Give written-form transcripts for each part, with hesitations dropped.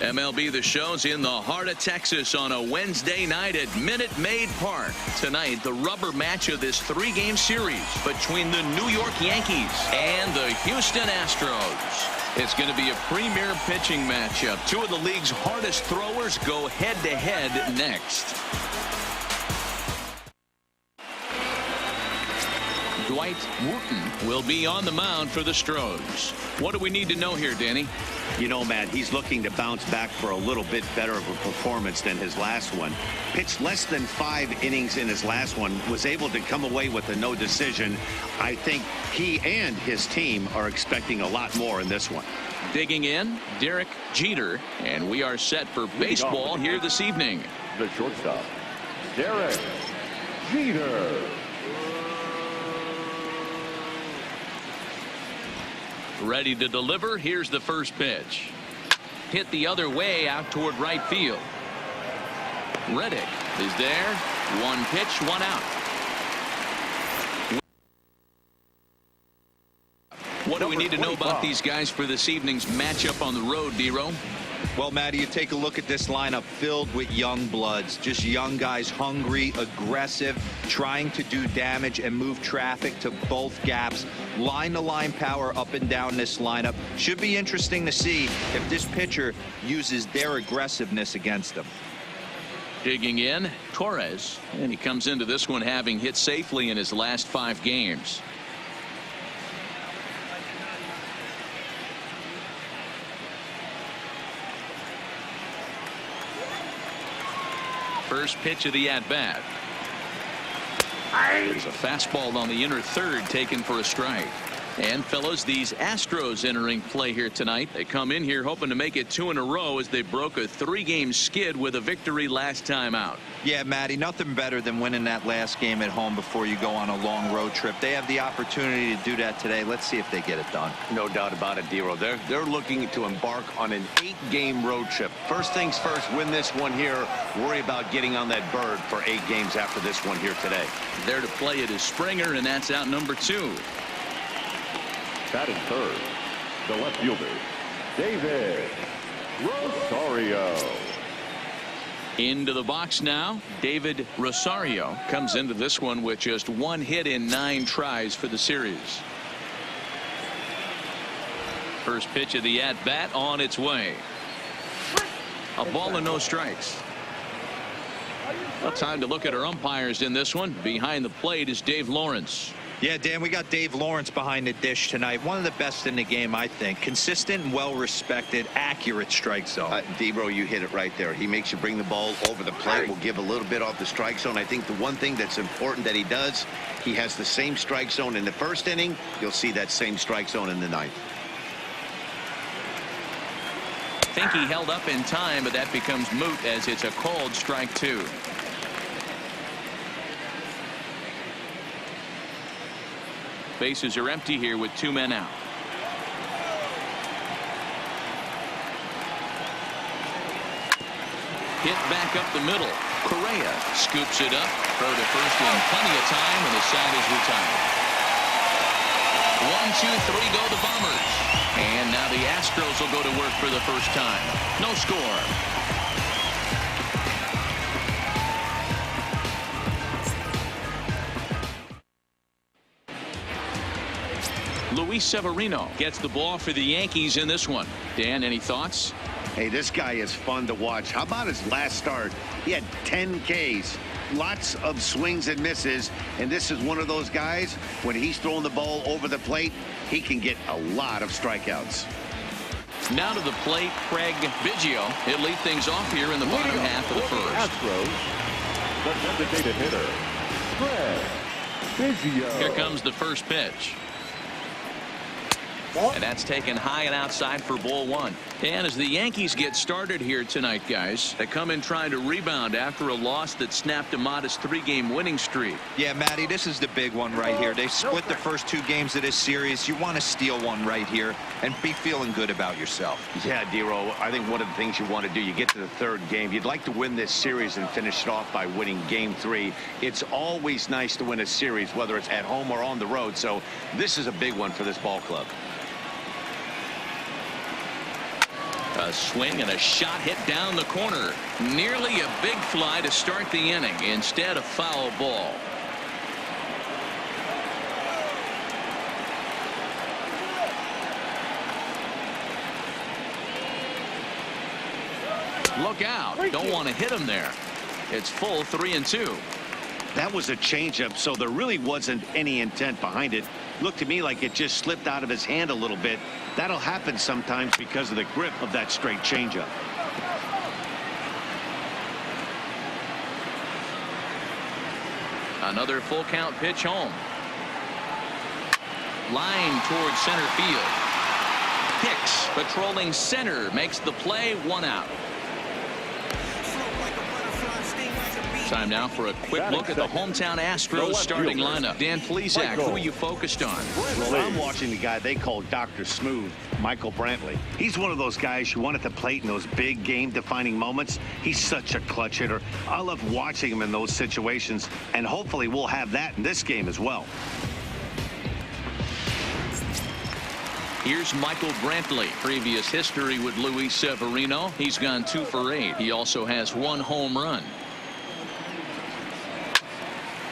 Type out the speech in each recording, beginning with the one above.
MLB The Show's in the heart of Texas on a Wednesday night at Minute Maid Park. Tonight, the rubber match of this three-game series between the New York Yankees and the Houston Astros. It's going to be a premier pitching matchup. Two of the league's hardest throwers go head-to-head next. Dwight Wooten will be on the mound for the Stros. What do we need to know here, Danny? You know, Matt, he's looking to bounce back for a little bit better of a performance than his last one. Pitched less than 5 innings in his last one, was able to come away with a no decision. I think he and his team are expecting a lot more in this one. Digging in, Derek Jeter, and we are set for baseball here this evening. The shortstop, Derek Jeter. Ready to deliver. Here's the first pitch. Hit the other way out toward right field. Reddick is there. One pitch, one out. What do we need to know about these guys for this evening's matchup on the road, D-Row? Well, Matty, you take a look at this lineup filled with young bloods, just young guys, hungry, aggressive, trying to do damage and move traffic to both gaps. Line-to-line power up and down this lineup. Should be interesting to see if this pitcher uses their aggressiveness against them. Digging in, Torres, and he comes into this one having hit safely in his last 5 games. First pitch of the at-bat. There's a fastball on the inner third taken for a strike. And fellas, these Astros entering play here tonight. They come in here hoping to make it 2 in a row as they broke a 3-game skid with a victory last time out. Yeah, Matty, nothing better than winning that last game at home before you go on a long road trip. They have the opportunity to do that today. Let's see if they get it done. No doubt about it, D-Row. They're looking to embark on an 8-game road trip. First things first, win this one here. Worry about getting on that bird for 8 games after this one here today. There to play it is Springer, and that's out number 2. Batting third, the left fielder, David Rosario. Into the box now, David Rosario comes into this one with just 1 hit in 9 tries for the series. First pitch of the at-bat on its way. A ball and no strikes. Well, time to look at our umpires in this one. Behind the plate is Dave Lawrence. Yeah, Dan, we got Dave Lawrence behind the dish tonight. One of the best in the game, I think. Consistent and well-respected, accurate strike zone. D-Bro, you hit it right there. He makes you bring the ball over the plate. Will give a little bit off the strike zone. I think the one thing that's important that he does, he has the same strike zone in the first inning. You'll see that same strike zone in the 9th. I think he held up in time, but that becomes moot as it's a called strike 2. Bases are empty here with 2 men out. Hit back up the middle. Correa scoops it up. Throw to first in plenty of time, and the side is retired. 1, 2, 3 go the Bombers. And now the Astros will go to work for the first time. No score. Luis Severino gets the ball for the Yankees in this one. Dan, any thoughts? Hey, this guy is fun to watch. How about his last start? He had 10 Ks. Lots of swings and misses, and this is one of those guys, when he's throwing the ball over the plate, he can get a lot of strikeouts. Now to the plate, Craig Biggio. He'll lead things off here in the bottom half of the first. Astros, the designated hitter, Craig Biggio. Here comes the first pitch. And that's taken high and outside for ball 1. And as the Yankees get started here tonight, guys, they come in trying to rebound after a loss that snapped a modest 3-game winning streak. Yeah, Matty, this is the big one right here. They split the first 2 games of this series. You want to steal one right here and be feeling good about yourself. Yeah, D-Row, I think one of the things you want to do, you get to the 3rd game, you'd like to win this series and finish it off by winning game 3. It's always nice to win a series, whether it's at home or on the road. So this is a big one for this ball club. A swing and a shot hit down the corner. Nearly a big fly to start the inning. Instead, a foul ball. Look out. Don't want to hit him there. It's full 3-2. That was a changeup, so there really wasn't any intent behind it. Looked to me like it just slipped out of his hand a little bit. That'll happen sometimes because of the grip of that straight changeup. Another full count pitch home. Line towards center field. Hicks patrolling center makes the play. 1 out. Time now for a quick look at the hometown Astros starting lineup. Dan Plesac, who are you focused on? Well, I'm watching the guy they call Dr. Smooth, Michael Brantley. He's one of those guys you want at the plate in those big game-defining moments. He's such a clutch hitter. I love watching him in those situations, and hopefully we'll have that in this game as well. Here's Michael Brantley. Previous history with Luis Severino. He's gone 2 for 8. He also has 1 home run.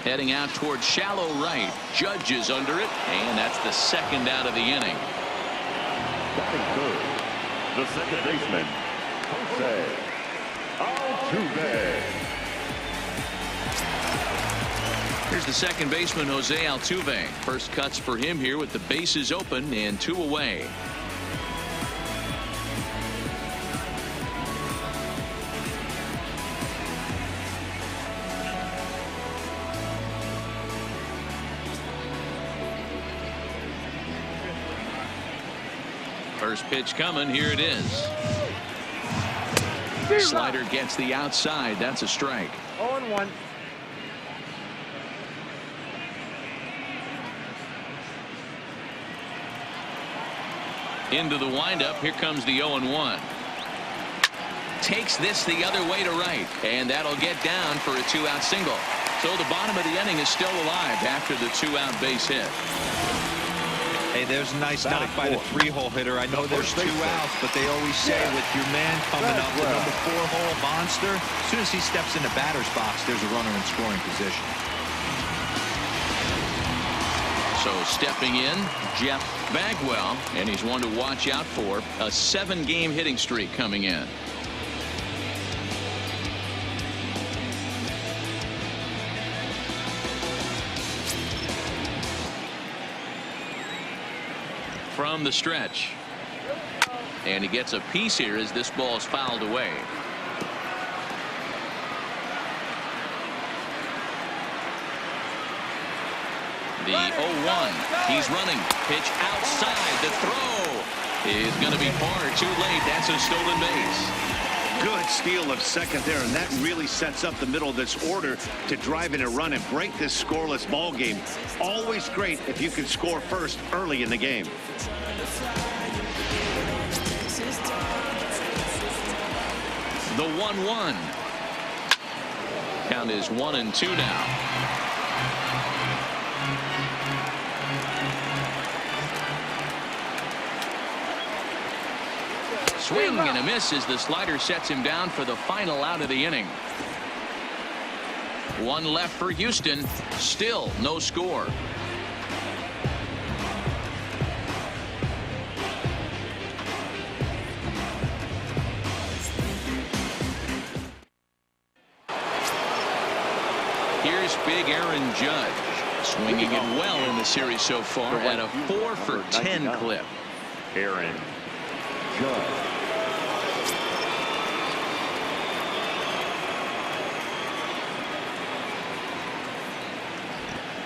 Heading out towards shallow right. Judge is under it, and that's the 2nd out of the inning. Batting third, the second baseman, Jose Altuve. Here's the second baseman, Jose Altuve. First cuts for him here with the bases open and 2 away. First pitch coming. Here it is. Slider gets the outside. That's a strike. 0-1. Into the windup. Here comes the 0-1. Takes this the other way to right, and that'll get down for a 2-out single. So the bottom of the inning is still alive after the 2-out base hit. Hey, there's a nice knock by the 3-hole hitter. I know there's 2 outs, but they always say with your man coming up, the number 4-hole monster, as soon as he steps in the batter's box, there's a runner in scoring position. So stepping in, Jeff Bagwell, and he's one to watch out for. A 7-game hitting streak coming in. From the stretch, and he gets a piece here as this ball is fouled away. The 0-1. He's running. Pitch outside. The throw is going to be far too late. That's a stolen base. Good steal of second there, and that really sets up the middle of this order to drive in a run and break this scoreless ball game. Always great if you can score first early in the game. The 1-1. Count is 1-2 now. Swing and a miss as the slider sets him down for the final out of the inning. 1 left for Houston. Still no score. Here's big Aaron Judge. Swinging it well in the series so far at a 4 for 10 clip. Aaron Judge.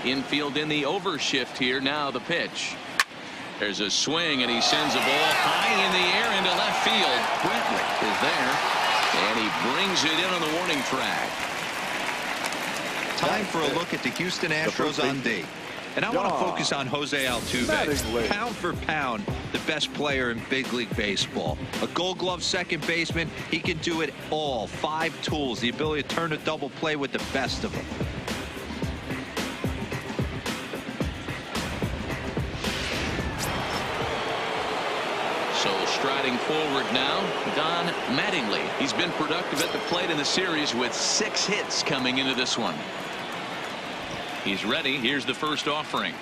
Infield in the overshift here. Now the pitch. There's a swing, and he sends a ball high in the air into left field. Brantley is there, and he brings it in on the warning track. Time for a look at the Houston Astros on D. And I want to focus on Jose Altuve. Pound for pound, the best player in big league baseball. A Gold Glove second baseman. He can do it all. 5 tools. The ability to turn a double play with the best of them. Striding forward now, Don Mattingly. He's been productive at the plate in the series with 6 hits coming into this one. He's ready. Here's the first offering.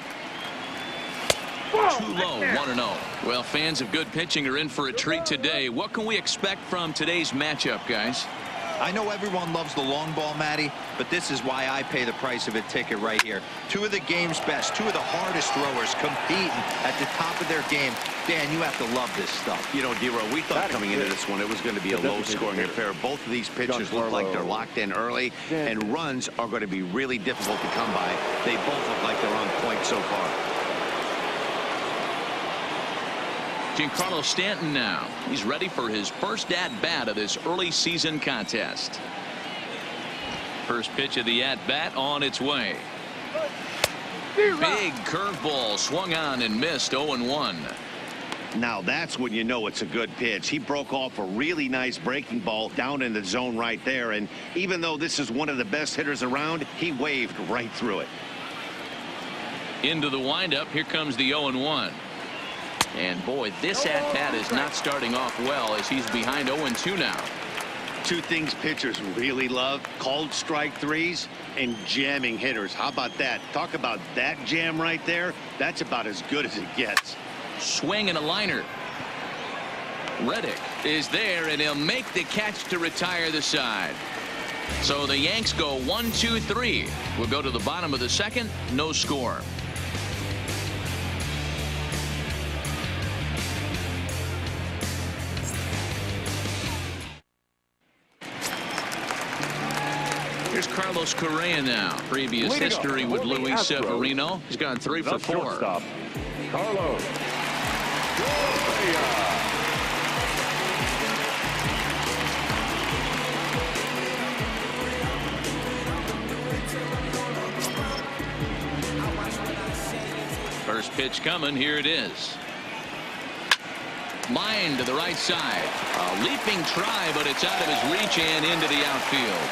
Too low, 1-0. Well, fans of good pitching are in for a treat today. What can we expect from today's matchup, guys? I know everyone loves the long ball, Matty, but this is why I pay the price of a ticket right here. 2 of the game's best, 2 of the hardest throwers competing at the top of their game. Dan, you have to love this stuff. You know, D-Row, we thought coming into this one it was going to be a low-scoring affair. Both of these pitchers look like they're locked in early, and runs are going to be really difficult to come by. They both look like they're on point so far. Giancarlo Stanton now. He's ready for his first at-bat of this early season contest. First pitch of the at-bat on its way. Big curveball swung on and missed. 0-1. Now that's when you know it's a good pitch. He broke off a really nice breaking ball down in the zone right there, and even though this is one of the best hitters around, he waved right through it. Into the windup. Here comes the 0-1. And boy, this at-bat is not starting off well as he's behind 0-2 now. 2 things pitchers really love: called strike threes and jamming hitters. How about that? Talk about that jam right there. That's about as good as it gets. Swing and a liner. Reddick is there, and he'll make the catch to retire the side. So the Yanks go 1-2-3. We'll go to the bottom of the second. No score. Here's Carlos Correa now. Previous history with Luis Severino. He's gone 3 for 4. Shortstop, Carlos Correa. First pitch coming. Here it is. Line to the right side. A leaping try, but it's out of his reach and into the outfield.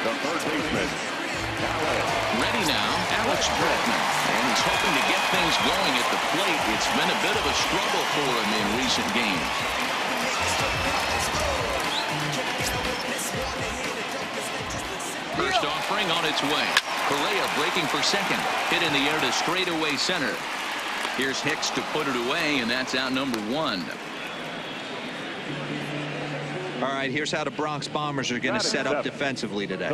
The third baseman, Ready now, Alex Bregman. And he's hoping to get things going at the plate. It's been a bit of a struggle for him in recent games. First offering on its way. Correa breaking for second. Hit in the air to straightaway center. Here's Hicks to put it away, and that's out number 1. All right, here's how the Bronx Bombers are going to set up defensively today.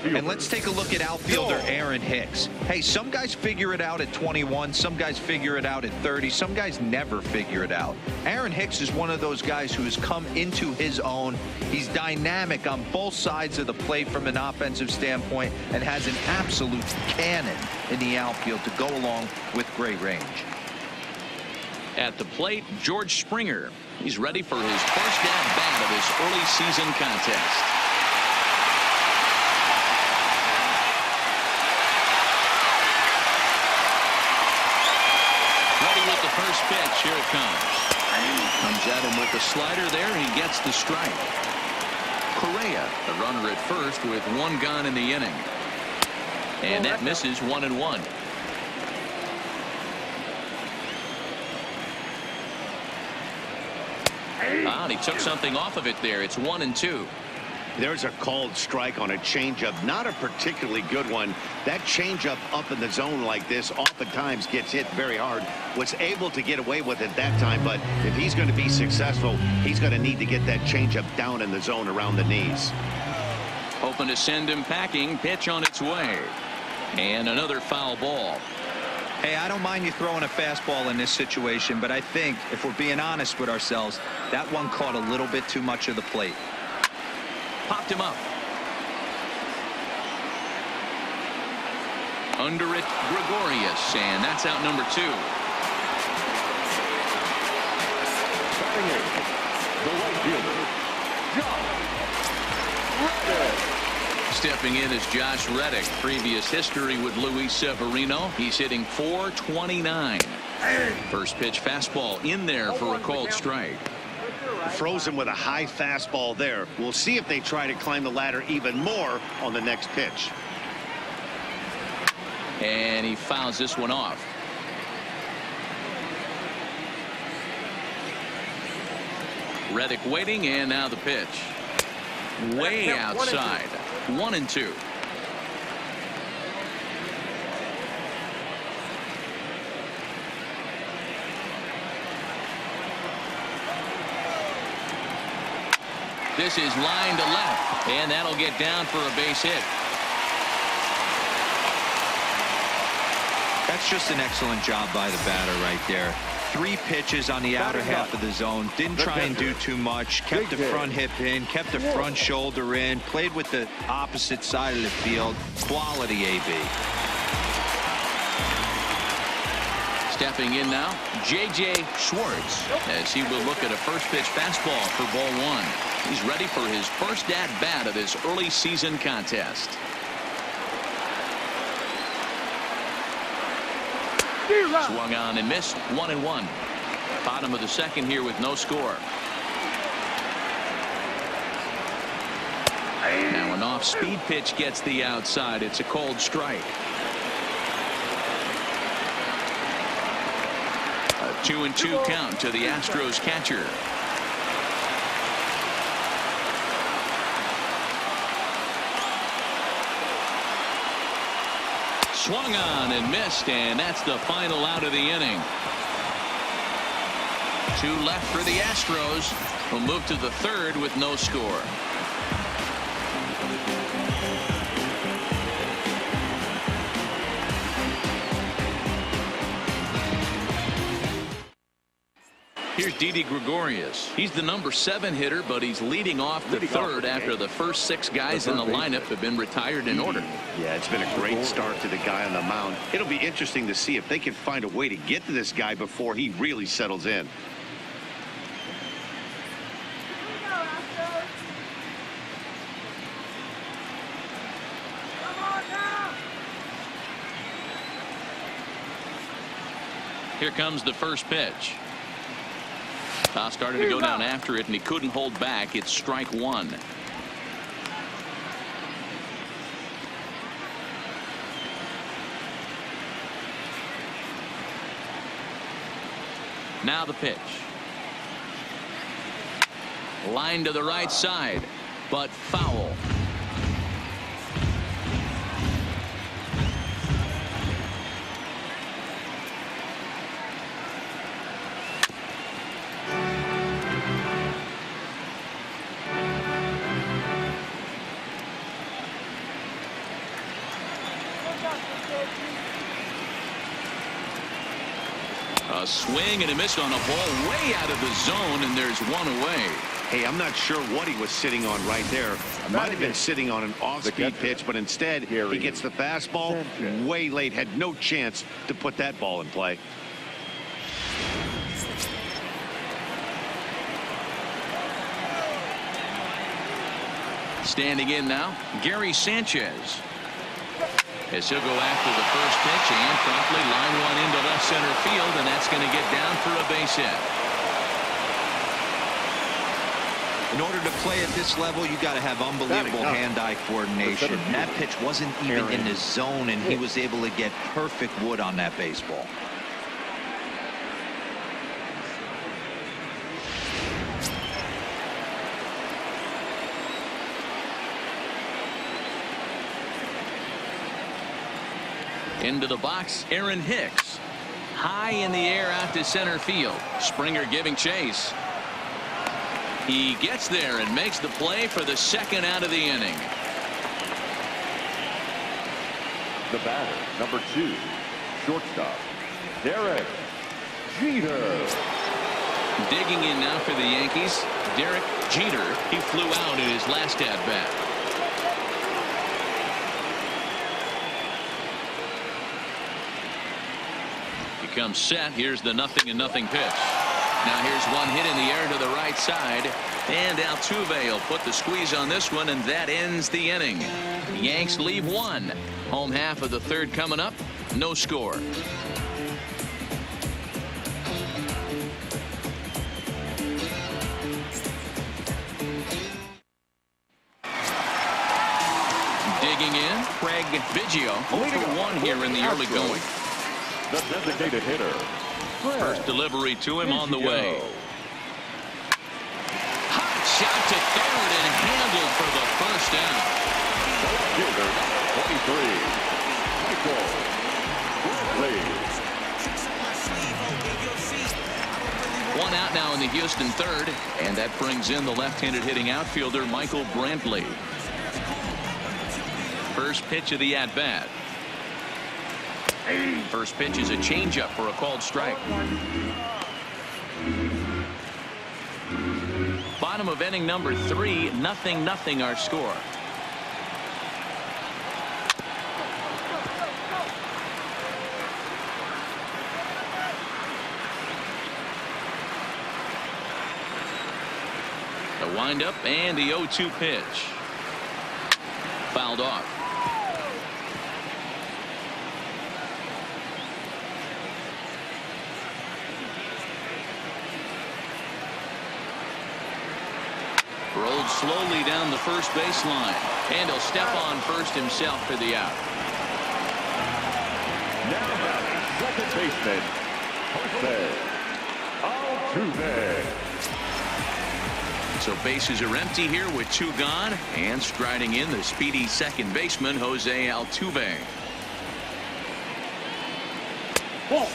And let's take a look at outfielder Aaron Hicks. Hey, some guys figure it out at 21. Some guys figure it out at 30. Some guys never figure it out. Aaron Hicks is one of those guys who has come into his own. He's dynamic on both sides of the plate from an offensive standpoint and has an absolute cannon in the outfield to go along with great range. At the plate, George Springer. He's ready for his first at-bat of this early season contest. Ready with the first pitch. Here it comes. Comes at him with the slider there. He gets the strike. Correa, the runner at first with 1 gone in the inning. And that misses. 1-1. And he took something off of it there. It's 1-2. There's a called strike on a changeup. Not a particularly good one. That changeup up in the zone like this oftentimes gets hit very hard. Was able to get away with it that time, but if he's going to be successful, he's going to need to get that changeup down in the zone around the knees. Hoping to send him packing. Pitch on its way. And another foul ball. Hey, I don't mind you throwing a fastball in this situation, but I think if we're being honest with ourselves, that one caught a little bit too much of the plate. Popped him up. Under it, Gregorius, and that's out number 2. Batting in, the right fielder, Josh Reddick. Stepping in is Josh Reddick. Previous history with Luis Severino. He's hitting .429. First pitch fastball in there for a called strike. Frozen with a high fastball there. We'll see if they try to climb the ladder even more on the next pitch. And he fouls this one off. Reddick waiting, and now the pitch. Way outside. 1-2. This is line to left, and that'll get down for a base hit. That's just an excellent job by the batter right there. 3 pitches on the outer half of the zone. Didn't try and do too much. Kept the front hip in. Kept the front shoulder in. Played with the opposite side of the field. Quality AB. Stepping in now, J.J. Schwartz, as he will look at a first pitch fastball for ball 1. He's ready for his first at-bat of this early season contest. Swung on and missed. 1-1. Bottom of the second here with no score. Now an off-speed pitch gets the outside. It's a cold strike. A 2-2 count to the Astros catcher. Swung on and missed, and that's the final out of the inning. 2 left for the Astros, who move to the third with no score. Here's Didi Gregorius. He's the number 7 hitter, but he's leading off the third after the first 6 guys in the lineup have been retired in order. Yeah, it's been a great start to the guy on the mound. It'll be interesting to see if they can find a way to get to this guy before he really settles in. Here comes the first pitch. Started to go down after it, and he couldn't hold back. It's strike 1. Now the pitch. Line to the right side, but foul. A swing and a miss on a ball way out of the zone, and there's 1 away. Hey, I'm not sure what he was sitting on right there. Might have been sitting on an off-speed pitch, but instead he gets the fastball way late. Had no chance to put that ball in play. Standing in now, Gary Sanchez. As he'll go after the first pitch and promptly line one into left center field, and that's going to get down for a base hit. In order to play at this level, you got to have unbelievable hand-eye coordination. That pitch wasn't even in the zone, and he was able to get perfect wood on that baseball. Into the box, Aaron Hicks. High in the air out to center field. Springer giving chase. He gets there and makes the play for the second out of the inning. The batter, number 2, shortstop, Derek Jeter. Digging in now for the Yankees, Derek Jeter. He flew out in his last at-bat. Comes set. Here's the 0-0 pitch. Now here's one hit in the air to the right side, and Altuve will put the squeeze on this one, and that ends the inning. Yanks leave 1. Home half of the third coming up. No score. Digging in, Craig Biggio, 0 for 1 here in the early going. The designated hitter. First delivery to him on the way. Hot shot to third and handled for the first down. Fielder, 23. Michael Bradley. One out now in the Houston third, and that brings in the left-handed hitting outfielder Michael Brantley. First pitch of the at-bat. First pitch is a changeup for a called strike. Bottom of inning number 3, 0-0 our score. The windup and the 0-2 pitch. Fouled off. Rolled slowly down the first baseline, and he'll step on first himself for the out. Now batting second baseman, Altuve. So bases are empty here with 2 gone, and striding in the speedy second baseman Jose Altuve.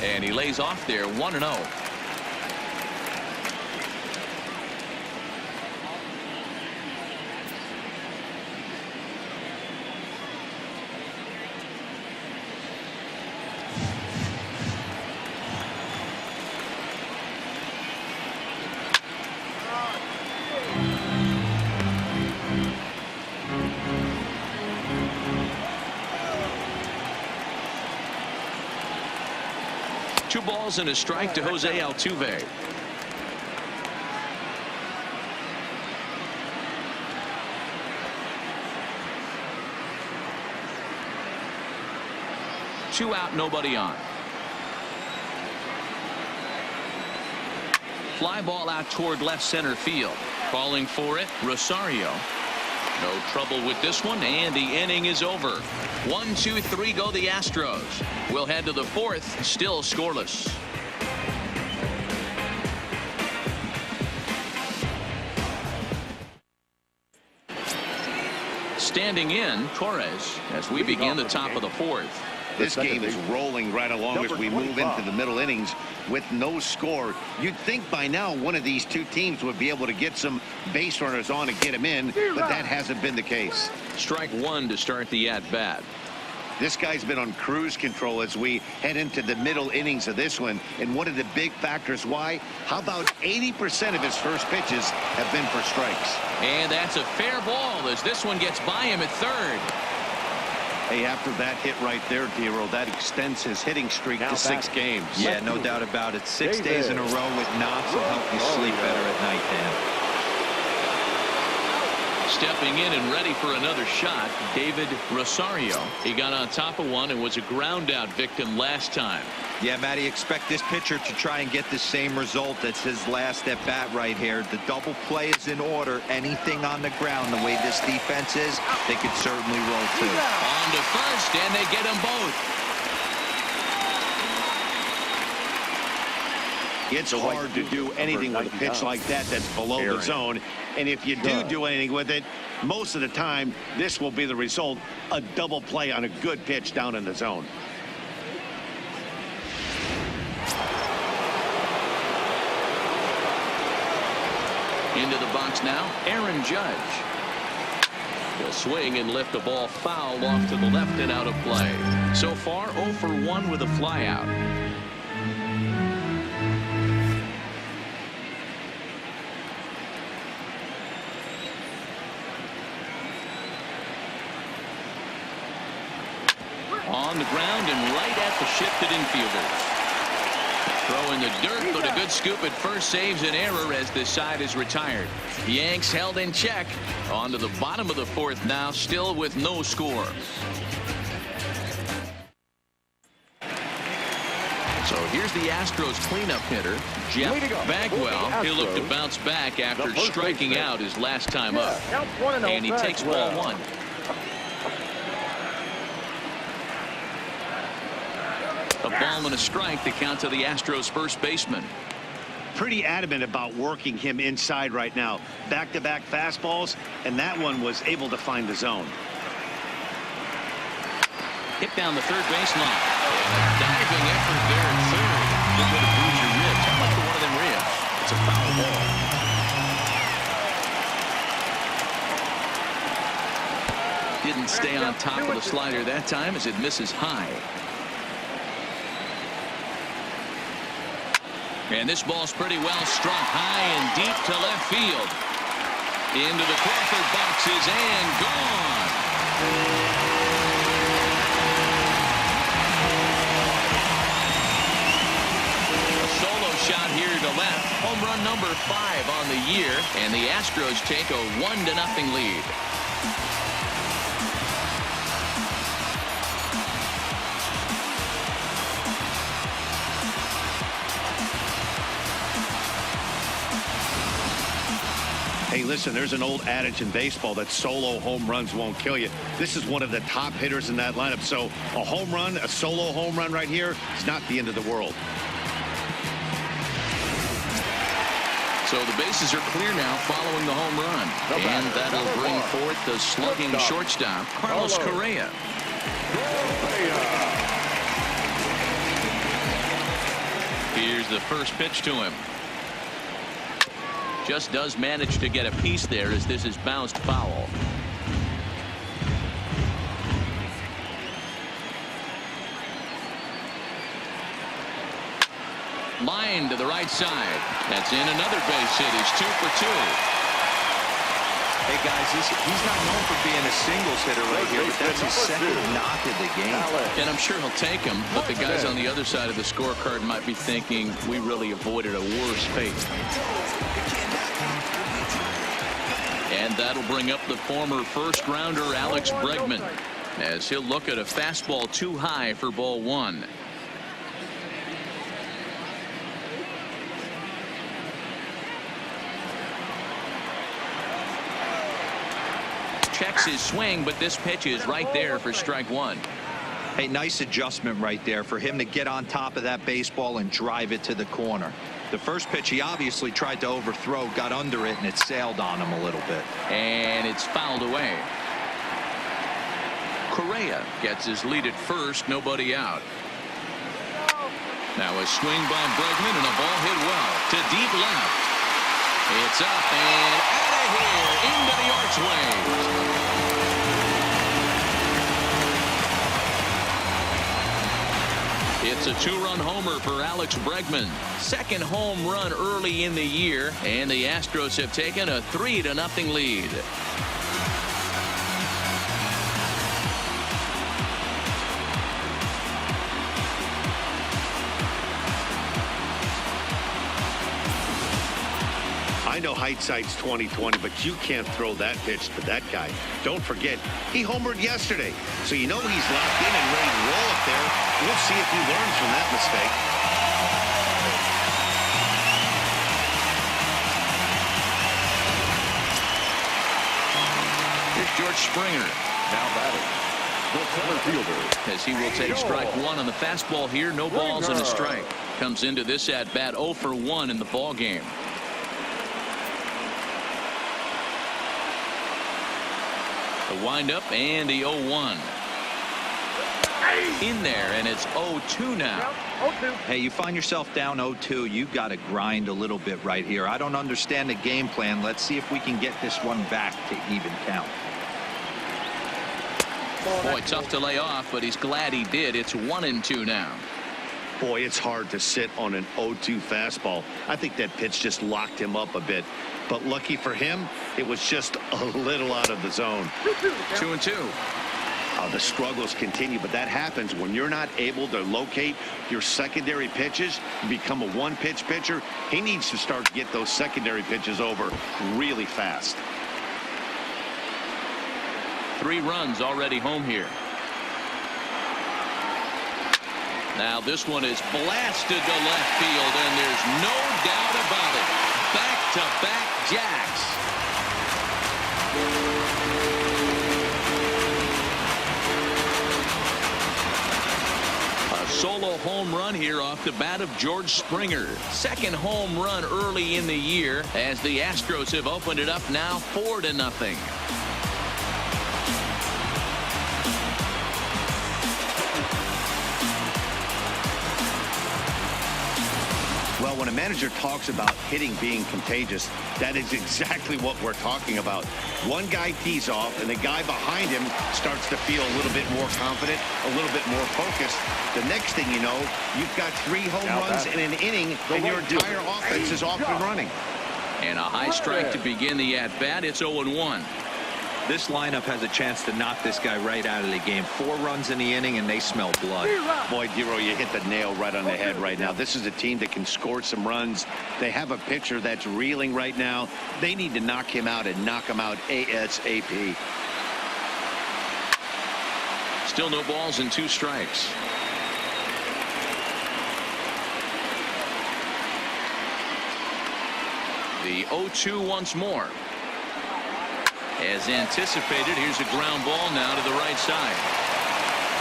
And he lays off there 1-0. Two balls and a strike to Jose Altuve. Two out, nobody on. Fly ball out toward left center field. Calling for it, Rosario. No trouble with this one, and the inning is over. 1, 2, 3 go the Astros. We'll head to the 4th, still scoreless. Standing in, Torres, as we begin the top of the 4th. This game is rolling right along as we move into the middle innings with no score. You'd think by now one of these two teams would be able to get some base runners on and get them in, but that hasn't been the case. Strike 1 to start the at-bat. This guy's been on cruise control as we head into the middle innings of this one. And one of the big factors why, how about 80% of his first pitches have been for strikes? And that's a fair ball as this one gets by him at third. Hey, after that hit right there, Dero, that extends his hitting streak to 6 games. Yeah, no doubt about it. 6 days in a row with knocks will help you sleep better at night, Dan. Stepping in and ready for another shot, David Rosario. He got on top of one and was a ground out victim last time. Yeah, Matty, expect this pitcher to try and get the same result. That's his last at bat right here. The double play is in order. Anything on the ground, the way this defense is, they could certainly roll too. On to first, and they get them both. It's hard to do anything with a pitch like that that's below the zone. And if you do anything with it, most of the time, this will be the result, a double play on a good pitch down in the zone. Into the box now, Aaron Judge. He'll swing and lift the ball foul off to the left and out of play. So far, 0 for 1 with a flyout. On the ground and right at the shifted infielders. Throw in the dirt, but a good scoop at first saves an error as this side is retired. The Yanks held in check. On to the bottom of the 4th now, still with no score. So here's the Astros cleanup hitter, Jeff Bagwell. He'll look to bounce back after striking out his last time up. And he takes ball 1. A ball and a strike to count to the Astros first baseman. Pretty adamant about working him inside right now. Back-to-back fastballs, and that one was able to find the zone. Hit down the third baseline. Diving effort there at third. Good way to bruise your ribs. How much for one of them ribs? It's a foul ball. Didn't stay on top of the slider that time as it misses high. And this ball's pretty well struck high and deep to left field. Into the Crawford boxes and gone. A solo shot here to left. Home run number 5 on the year. And the Astros take a 1-0 lead. Hey, listen, there's an old adage in baseball that solo home runs won't kill you. This is one of the top hitters in that lineup. So a home run, a solo home run right here is not the end of the world. So the bases are clear now following the home run. And that'll bring forth the slugging shortstop, Carlos Correa. Here's the first pitch to him. Just does manage to get a piece there as this is bounced foul. Line to the right side. That's in another base hit. He's 2 for 2. Hey guys, he's not known for being a singles hitter right here, but that's his second knock of the game. And I'm sure he'll take him, but the guys on the other side of the scorecard might be thinking we really avoided a worse fate. And that'll bring up the former first-rounder Alex Bregman as he'll look at a fastball too high for ball 1. Checks his swing, but this pitch is right there for strike 1. Hey, nice adjustment right there for him to get on top of that baseball and drive it to the corner. The first pitch he obviously tried to overthrow, got under it, and it sailed on him a little bit. And it's fouled away. Correa gets his lead at first, nobody out. Now a swing by Bregman and a ball hit well to deep left. It's up and out of here into the archway. It's a 2-run homer for Alex Bregman. Second home run early in the year, and the Astros have taken a 3-0 lead. I know hindsight's 20/20, but you can't throw that pitch to that guy. Don't forget, he homered yesterday, so you know he's locked in and ready to roll up there. We'll see if he learns from that mistake. Here's George Springer. Now batting, the center fielder. As he will take strike 1 on the fastball here. No balls and a strike. Comes into this at bat 0 for 1 in the ball game. The windup and the 0-1. In there, and it's 0-2 now. Hey, you find yourself down 0-2, you got to grind a little bit right here. I don't understand the game plan. Let's see if we can get this one back to even count. Boy, tough to lay off, but he's glad he did. It's 1-2 now. Boy, it's hard to sit on an 0-2 fastball. I think that pitch just locked him up a bit. But lucky for him, it was just a little out of the zone. 2-2. The struggles continue, but that happens when you're not able to locate your secondary pitches. You become a one-pitch pitcher. He needs to start to get those secondary pitches over really fast. 3 runs already home here. Now this one is blasted to left field, and there's no doubt about it. Back-to-back jacks. A solo home run here off the bat of George Springer. Second home run early in the year as the Astros have opened it up now 4-0. Well, when a manager talks about hitting being contagious, that is exactly what we're talking about. One guy tees off, and the guy behind him starts to feel a little bit more confident, a little bit more focused. The next thing you know, you've got 3 home runs in an inning, and your entire offense is off and running. And a high strike to begin the at-bat. It's 0-1. This lineup has a chance to knock this guy right out of the game. 4 runs in the inning, and they smell blood. Boy, Dero, you hit the nail right on the head right now. This is a team that can score some runs. They have a pitcher that's reeling right now. They need to knock him out and knock him out ASAP. Still no balls and 2 strikes. The 0-2 once more. As anticipated, here's a ground ball now to the right side.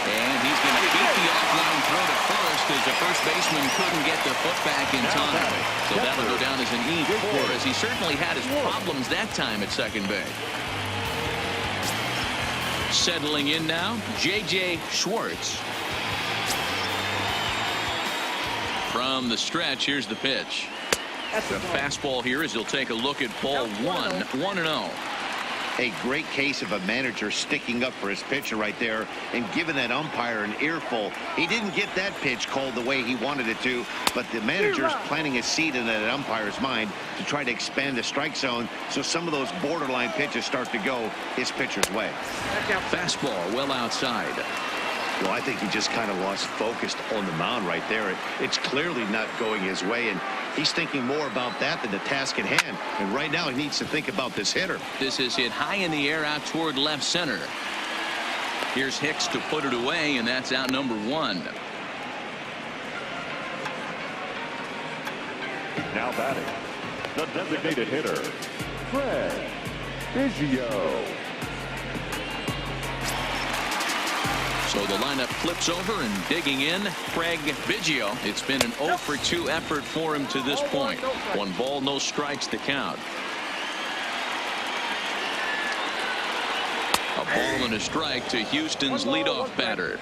And he's going to beat the offline throw to first as the first baseman couldn't get the foot back in time. So that'll go down as an E4 as he certainly had his problems that time at second base. Settling in now, J.J. Schwartz. From the stretch, here's the pitch. The fastball here as he'll take a look at ball 1, 1-0. A great case of a manager sticking up for his pitcher right there and giving that umpire an earful. He didn't get that pitch called the way he wanted it to, but the manager's planting a seed in that umpire's mind to try to expand the strike zone so some of those borderline pitches start to go his pitcher's way. Fastball well outside. Well, I think he just kind of lost focus on the mound right there. It's clearly not going his way, and he's thinking more about that than the task at hand. And right now he needs to think about this hitter. This is hit high in the air out toward left center. Here's Hicks to put it away, and that's out number 1. Now batting, the designated hitter, Craig Biggio. So the lineup flips over and digging in, Craig Biggio. It's been an 0-for-2 effort for him to this point. 1 ball, no strikes to count. A ball and a strike to Houston's leadoff batter.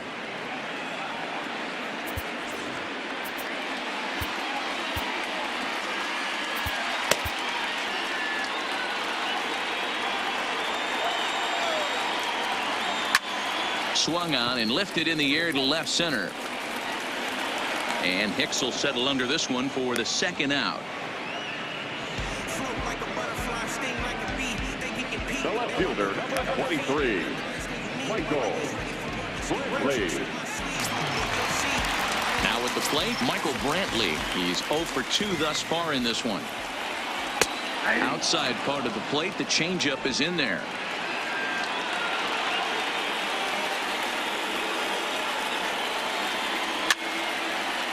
Swung on and lifted in the air to left center. And Hicks will settle under this one for the second out. The left fielder, number 23, Michael Brantley. Now at the plate, Michael Brantley. He's 0-for-2 thus far in this one. Outside part of the plate, the changeup is in there.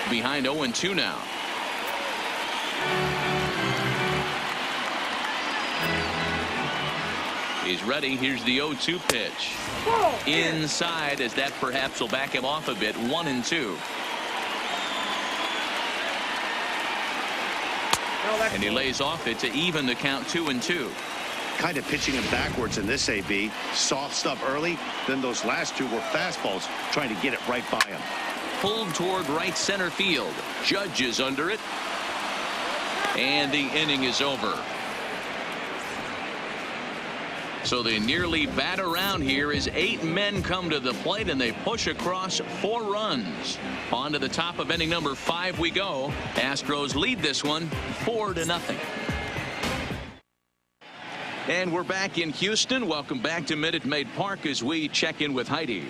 Behind 0-2 now. He's ready. Here's the 0-2 pitch. Inside, as that perhaps will back him off a bit. 1-2. And he lays off it to even the count 2-2. Kind of pitching him backwards in this AB. Soft stuff early. Then those last 2 were fastballs trying to get it right by him. Pulled toward right center field. Judge is under it. And the inning is over. So they nearly bat around here as 8 men come to the plate and they push across 4 runs. On to the top of inning number 5 we go. Astros lead this one 4-0. And we're back in Houston. Welcome back to Minute Maid Park as we check in with Heidi.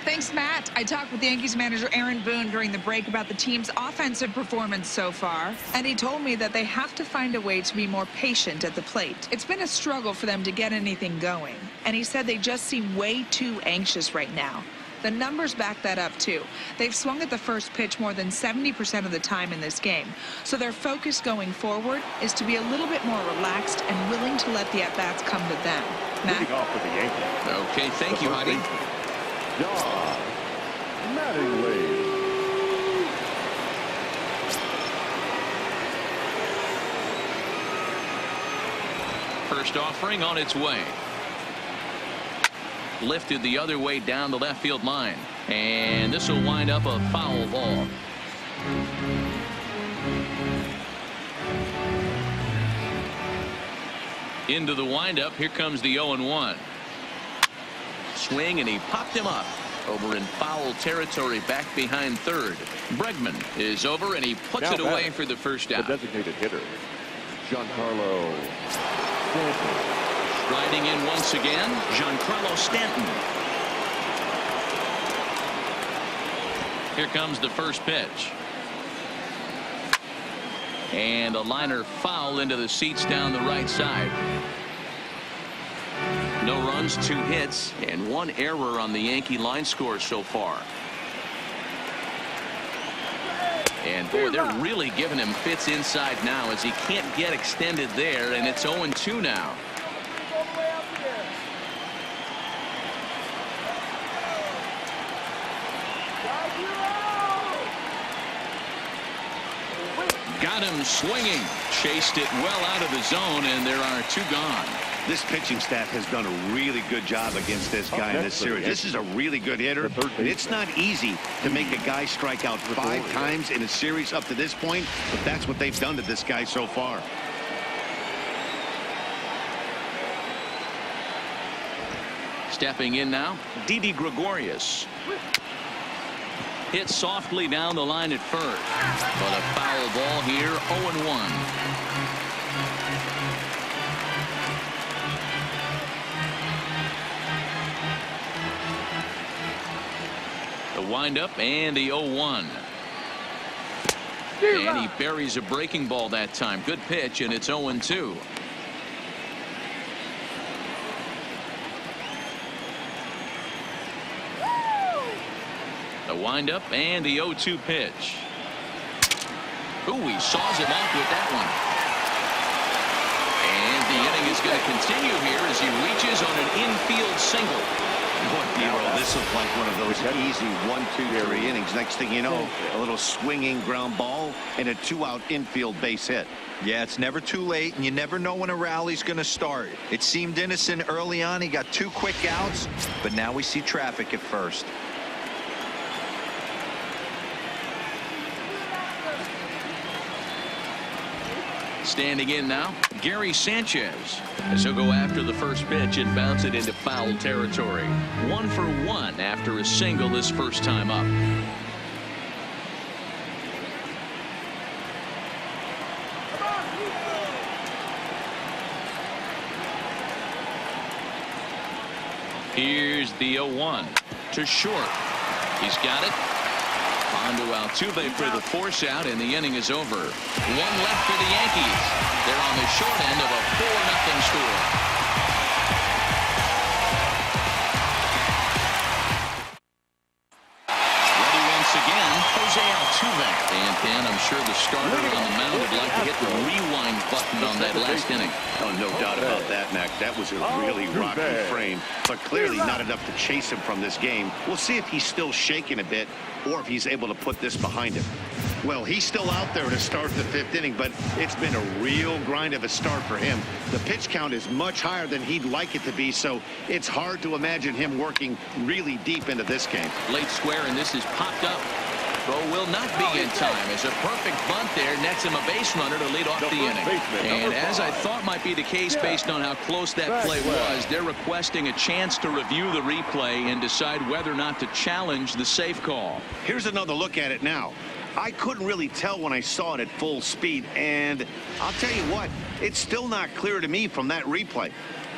Thanks, Matt. I talked with Yankees manager Aaron Boone during the break about the team's offensive performance so far, and he told me that they have to find a way to be more patient at the plate. It's been a struggle for them to get anything going, and he said they just seem way too anxious right now. The numbers back that up, too. They've swung at the first pitch more than 70% of the time in this game, so their focus going forward is to be a little bit more relaxed and willing to let the at-bats come to them. Matt? Leading off for the Yankees. Okay, thank you, Heidi. John Mattingly. First offering on its way. Lifted the other way down the left field line. And this will wind up a foul ball. Into the windup. Here comes the 0-1. Swing, and he popped him up. Over in foul territory back behind third. Bregman is over, and he puts it away for the first out. The designated hitter, Giancarlo Stanton. Striding in once again, Giancarlo Stanton. Here comes the first pitch. And a liner foul into the seats down the right side. No runs, 2 hits, and 1 error on the Yankee line score so far. And boy, they're really giving him fits inside now as he can't get extended there, and it's 0-2 now. Got him swinging. Chased it well out of the zone, and there are 2 gone. This pitching staff has done a really good job against this guy in this series. This is a really good hitter, and it's not easy to make a guy strike out 5 times in a series up to this point, but that's what they've done to this guy so far. Stepping in now, Didi Gregorius. Hit softly down the line at first, but a foul ball here, 0-1. The windup and the 0-1. And he buries a breaking ball that time. Good pitch, and it's 0-2. The windup and the 0-2 pitch. Ooh, he saws him off with that one. And the inning is going to continue here as he reaches on an infield single. Boy, Dero, this looked like one of those easy 1, 2, 3 innings. Next thing you know, a little swinging ground ball and a 2-out infield base hit. Yeah, it's never too late, and you never know when a rally's going to start. It seemed innocent early on. He got 2 quick outs, but now we see traffic at first. Standing in now, Gary Sanchez, as he'll go after the first pitch and bounce it into foul territory. 1 for 1 after a single this first time up. Here's the 0-1 to short. He's got it. On to Altuve for the force out, and the inning is over. 1 left for the Yankees. They're on the short end of a 4-0 score. Ready once again, Jose Altuve. And I'm sure the starter on the mound would like to hit the rewind button on that last inning. Oh, no doubt about that, Mac. That was a really rocky frame, but clearly not enough to chase him from this game. We'll see if he's still shaking a bit or if he's able to put this behind him. Well, he's still out there to start the 5th inning, but it's been a real grind of a start for him. The pitch count is much higher than he'd like it to be, so it's hard to imagine him working really deep into this game. Late square, and this is popped up. Throw will not be in time as a perfect bunt there nets him a base runner to lead off the inning. And as I thought might be the case based on how close that play was, they're requesting a chance to review the replay and decide whether or not to challenge the safe call. Here's another look at it now. I couldn't really tell when I saw it at full speed, and I'll tell you what, it's still not clear to me from that replay.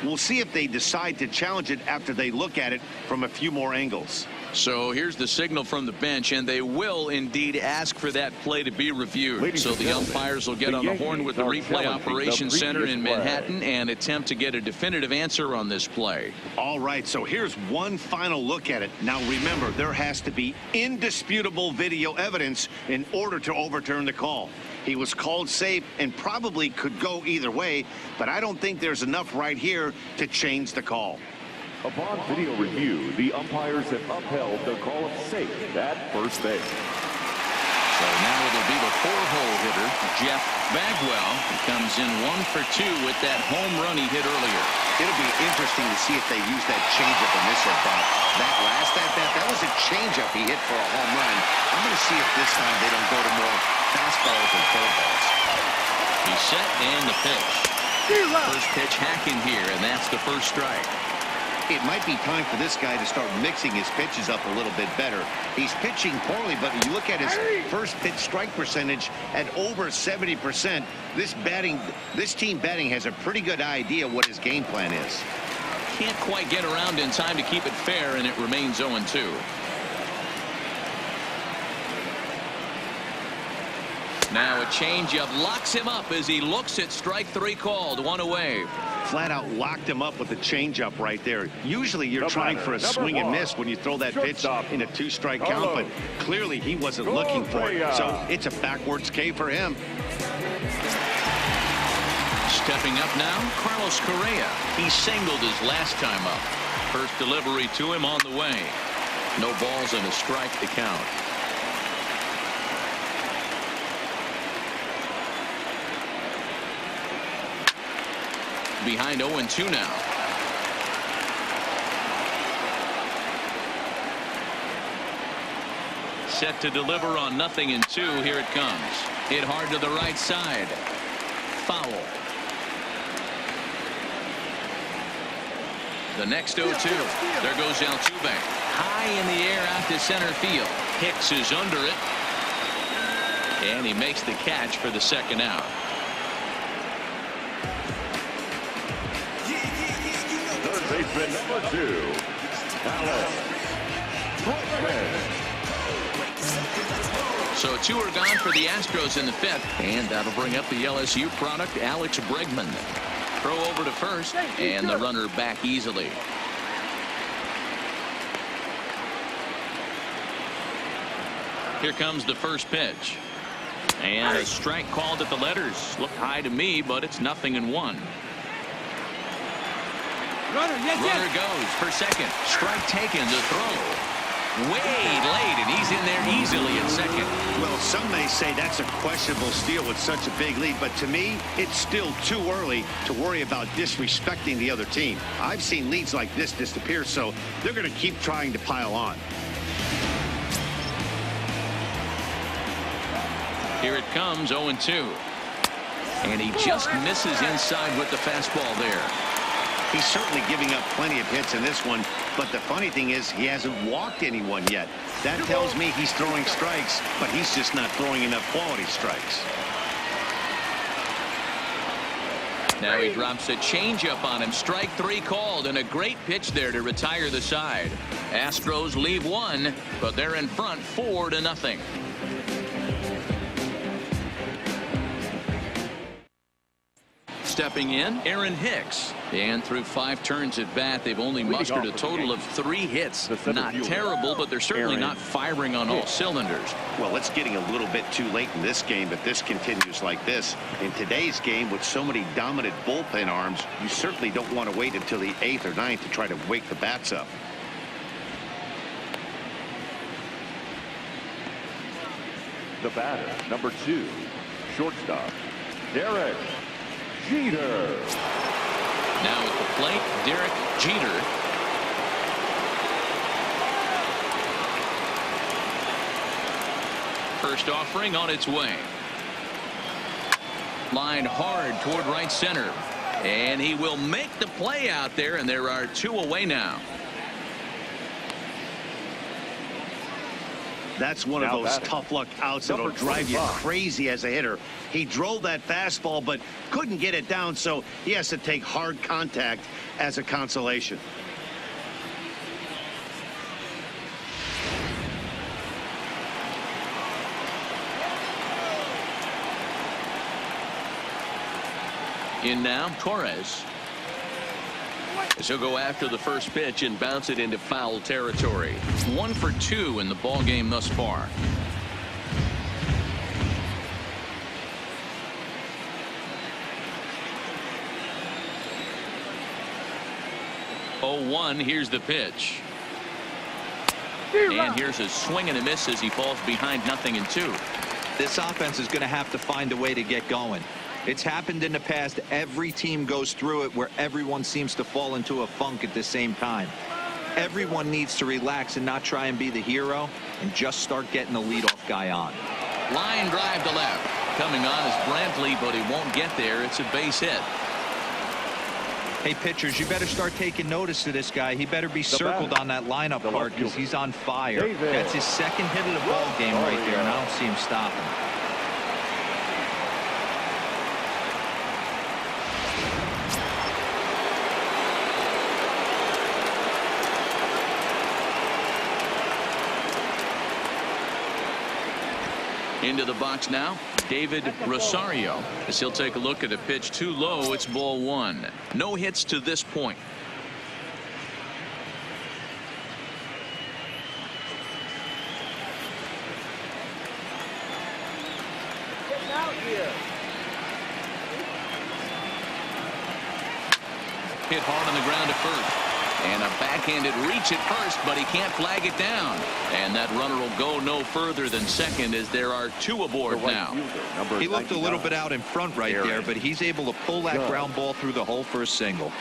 We'll see if they decide to challenge it after they look at it from a few more angles. So here's the signal from the bench, and they will indeed ask for that play to be reviewed. So the umpires will get on the horn with the replay operations center in Manhattan and attempt to get a definitive answer on this play. All right, so here's one final look at it. Now remember, there has to be indisputable video evidence in order to overturn the call. He was called safe and probably could go either way, but I don't think there's enough right here to change the call. Upon video review, the umpires have upheld the call of safe at first base. So now it'll be the 4-hole hitter, Jeff Bagwell, who comes in 1 for 2 with that home run he hit earlier. It'll be interesting to see if they use that changeup in this at-bat. That last at-bat, that was a changeup he hit for a home run. I'm going to see if this time they don't go to more fastballs and curveballs. He's set and the pitch. First pitch hacking here, and that's the first strike. It might be time for this guy to start mixing his pitches up a little bit better. He's pitching poorly, but when you look at his first pitch strike percentage at over 70%, this team batting has a pretty good idea what his game plan is. Can't quite get around in time to keep it fair, and it remains 0-2. Now a changeup locks him up as he looks at strike 3 called. 1 away. Flat out locked him up with the changeup right there. Usually you're trying for a swing and miss when you throw that pitch in a 2-strike count, but clearly he wasn't looking for it. So it's a backwards K for him. Stepping up now, Carlos Correa. He singled his last time up. First delivery to him on the way. No balls and a strike to count. Behind 0-2 now. Set to deliver on 0-2. Here it comes. Hit hard to the right side. Foul. The next 0-2. There goes Altuve. High in the air out to center field. Hicks is under it. And he makes the catch for the second out. Baseman number 2, Alex. So 2 are gone for the Astros in the 5th, and that'll bring up the LSU product, Alex Bregman. Throw over to first, and the runner back easily. Here comes the first pitch. And a strike called at the letters. Looked high to me, but it's 0-1. Runner goes for second. Strike taken to throw. Way late, and he's in there easily at second. Well, some may say that's a questionable steal with such a big lead, but to me, it's still too early to worry about disrespecting the other team. I've seen leads like this disappear, so they're going to keep trying to pile on. Here it comes, 0-2. And he just misses inside with the fastball there. He's certainly giving up plenty of hits in this one, but the funny thing is he hasn't walked anyone yet. That tells me he's throwing strikes, but he's just not throwing enough quality strikes. Now he drops a changeup on him. Strike 3 called, and a great pitch there to retire the side. Astros leave 1, but they're in front 4-0. Stepping in, Aaron Hicks. And through 5 turns at bat, they've only mustered a total of 3 hits. Not terrible, but they're certainly not firing on all cylinders. Well, it's getting a little bit too late in this game if this continues like this. In today's game, with so many dominant bullpen arms, you certainly don't want to wait until the 8th or 9th to try to wake the bats up. The batter, number 2, shortstop, Derek Jeter. Now at the plate, Derek Jeter. First offering on its way. Line hard toward right center. And he will make the play out there, and there are 2 away now. That's one of those tough luck outs that'll drive you crazy as a hitter. He drove that fastball but couldn't get it down, so he has to take hard contact as a consolation. In now, Torres. He'll go after the first pitch and bounce it into foul territory. 1 for 2 in the ball game thus far. Oh, 1. Here's the pitch. And here's a swing and a miss as he falls behind 0-2. This offense is going to have to find a way to get going. It's happened in the past. Every team goes through it where everyone seems to fall into a funk at the same time. Everyone needs to relax and not try and be the hero and just start getting the leadoff guy on. Line drive to left. Coming on is Brantley, but he won't get there. It's a base hit. Hey, pitchers, you better start taking notice of this guy. He better be circled on that lineup card because he's on fire. That's his second hit of the ball game right there, and I don't see him stopping. Into the box now, David Rosario, as he'll take a look at a pitch too low. It's ball one. No hits to this point. Hit hard on the ground at first. And a backhanded reach at first, but he can't flag it down. And that runner will go no further than second as there are two aboard now. He looked a little bit out in front right there, but he's able to pull that ground ball through the hole for a single.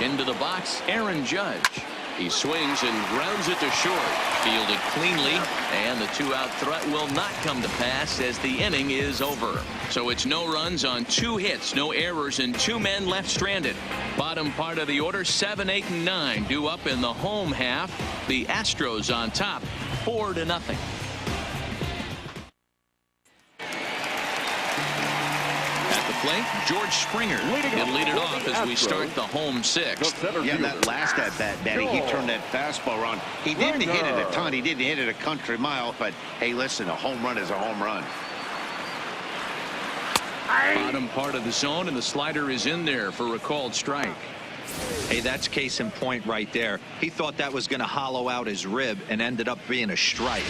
Into the box, Aaron Judge. He swings and grounds it to short. Fielded cleanly, and the two-out threat will not come to pass as the inning is over. So it's no runs on 2 hits, no errors, and 2 men left stranded. Bottom part of the order, 7, 8, and 9 due up in the home half. The Astros on top, 4-0. Plate, George Springer. He'll lead it off as we start the home 6th. Yeah, that last at bat, Batty, he turned that fastball around. He didn't hit it a ton. He didn't hit it a country mile. But, hey, listen, a home run is a home run. Bottom part of the zone, and the slider is in there for a called strike. Hey, that's case in point right there. He thought that was going to hollow out his rib and ended up being a strike.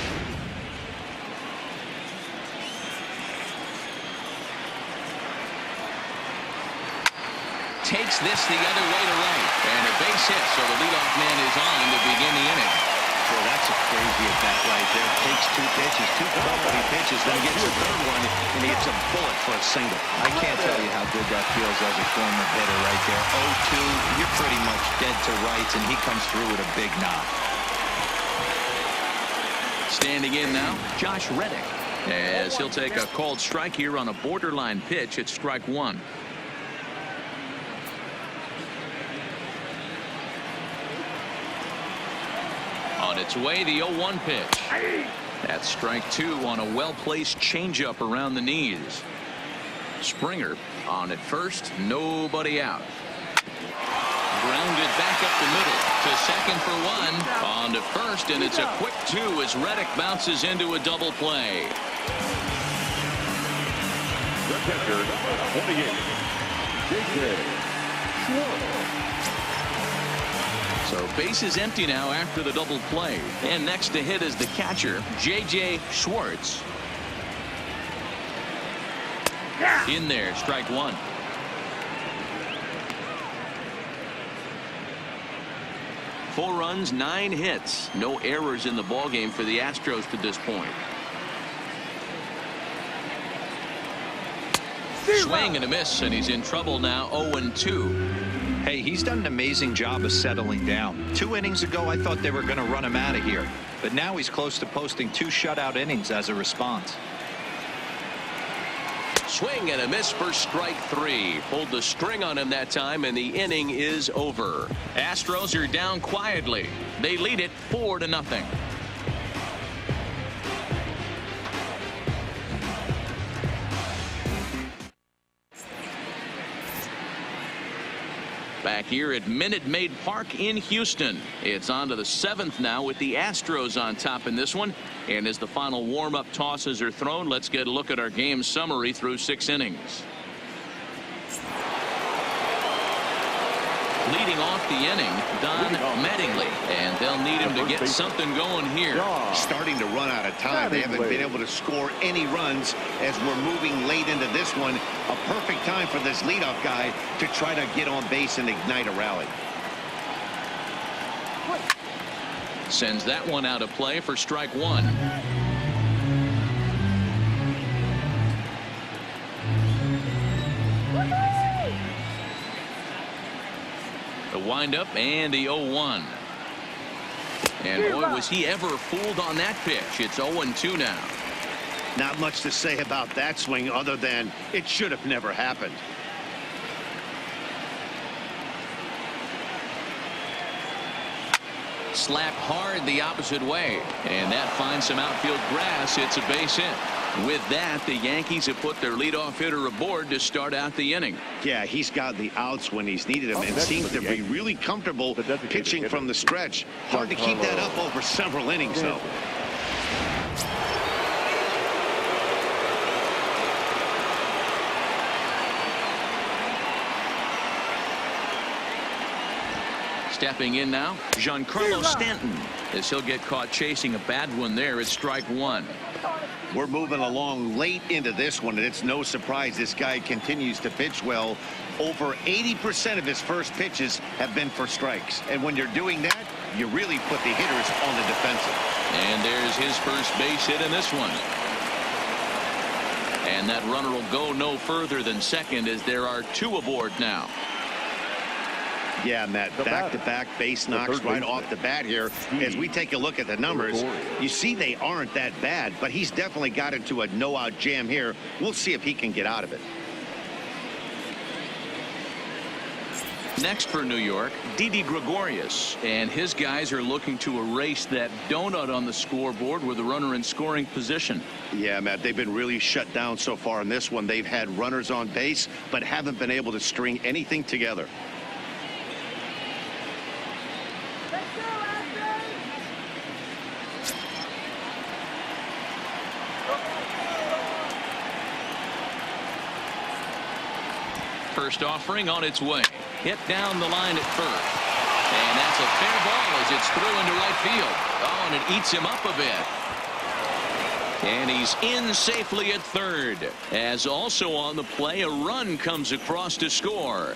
Takes this the other way to right, and a base hit, so the leadoff man is on to begin the inning. Boy, that's a crazy at bat right there. Takes 2 pitches, 2 quality pitches, then gets a third one, and he hits a bullet for a single. I can't tell you how good that feels as a former hitter right there. 0-2, you're pretty much dead to rights, and he comes through with a big knock. Standing in now, Josh Reddick, as he'll take a called strike here on a borderline pitch at strike 1. On its way, the 0-1 pitch. That's strike 2 on a well-placed changeup around the knees. Springer on at first, nobody out. Grounded back up the middle to second for 1. On to first, and it's a quick 2 as Reddick bounces into a double play. The catcher, number 28, J.J. Schwartz. So base is empty now after the double play. And next to hit is the catcher, J.J. Schwartz. In there, strike 1. Four runs, 9 hits. No errors in the ballgame for the Astros to this point. Swing and a miss, and he's in trouble now, 0-2. Hey, he's done an amazing job of settling down. 2 innings ago, I thought they were going to run him out of here. But now he's close to posting 2 shutout innings as a response. Swing and a miss for strike 3. Pulled the string on him that time, and the inning is over. Astros are down quietly. They lead it 4-0. Back here at Minute Maid Park in Houston. It's on to the 7th now with the Astros on top in this one. And as the final warm-up tosses are thrown, let's get a look at our game summary through 6 innings. Leading off the inning, Don Mattingly, and they'll need him to get something going here. Starting to run out of time. They haven't been able to score any runs as we're moving late into this one. A perfect time for this leadoff guy to try to get on base and ignite a rally. Sends that one out of play for strike one. The windup and the 0-1. And boy, was he ever fooled on that pitch. It's 0-2 now. Not much to say about that swing other than it should have never happened. Slap hard the opposite way, and that finds some outfield grass. It's a base hit. With that, the Yankees have put their leadoff hitter aboard to start out the inning. Yeah, he's got the outs when he's needed him and seems to be really comfortable pitching from the stretch. Hard to keep that up over several innings, though. Stepping in now, Giancarlo Stanton, as he'll get caught chasing a bad one there. It's strike one. We're moving along late into this one, and it's no surprise this guy continues to pitch well. Over 80% of his first pitches have been for strikes. And when you're doing that, you really put the hitters on the defensive. And there's his first base hit in this one. And that runner will go no further than second as there are two aboard now. Yeah, Matt, back-to-back base knocks right off the bat here. As we take a look at the numbers, you see they aren't that bad, but he's definitely got into a no-out jam here. We'll see if he can get out of it. Next for New York, Didi Gregorius, and his guys are looking to erase that donut on the scoreboard with a runner in scoring position. Yeah, Matt, they've been really shut down so far in this one. They've had runners on base, but haven't been able to string anything together. First offering on its way. Hit down the line at first. And that's a fair ball as it's through into right field. Oh, and it eats him up a bit. And he's in safely at third. As also on the play, a run comes across to score.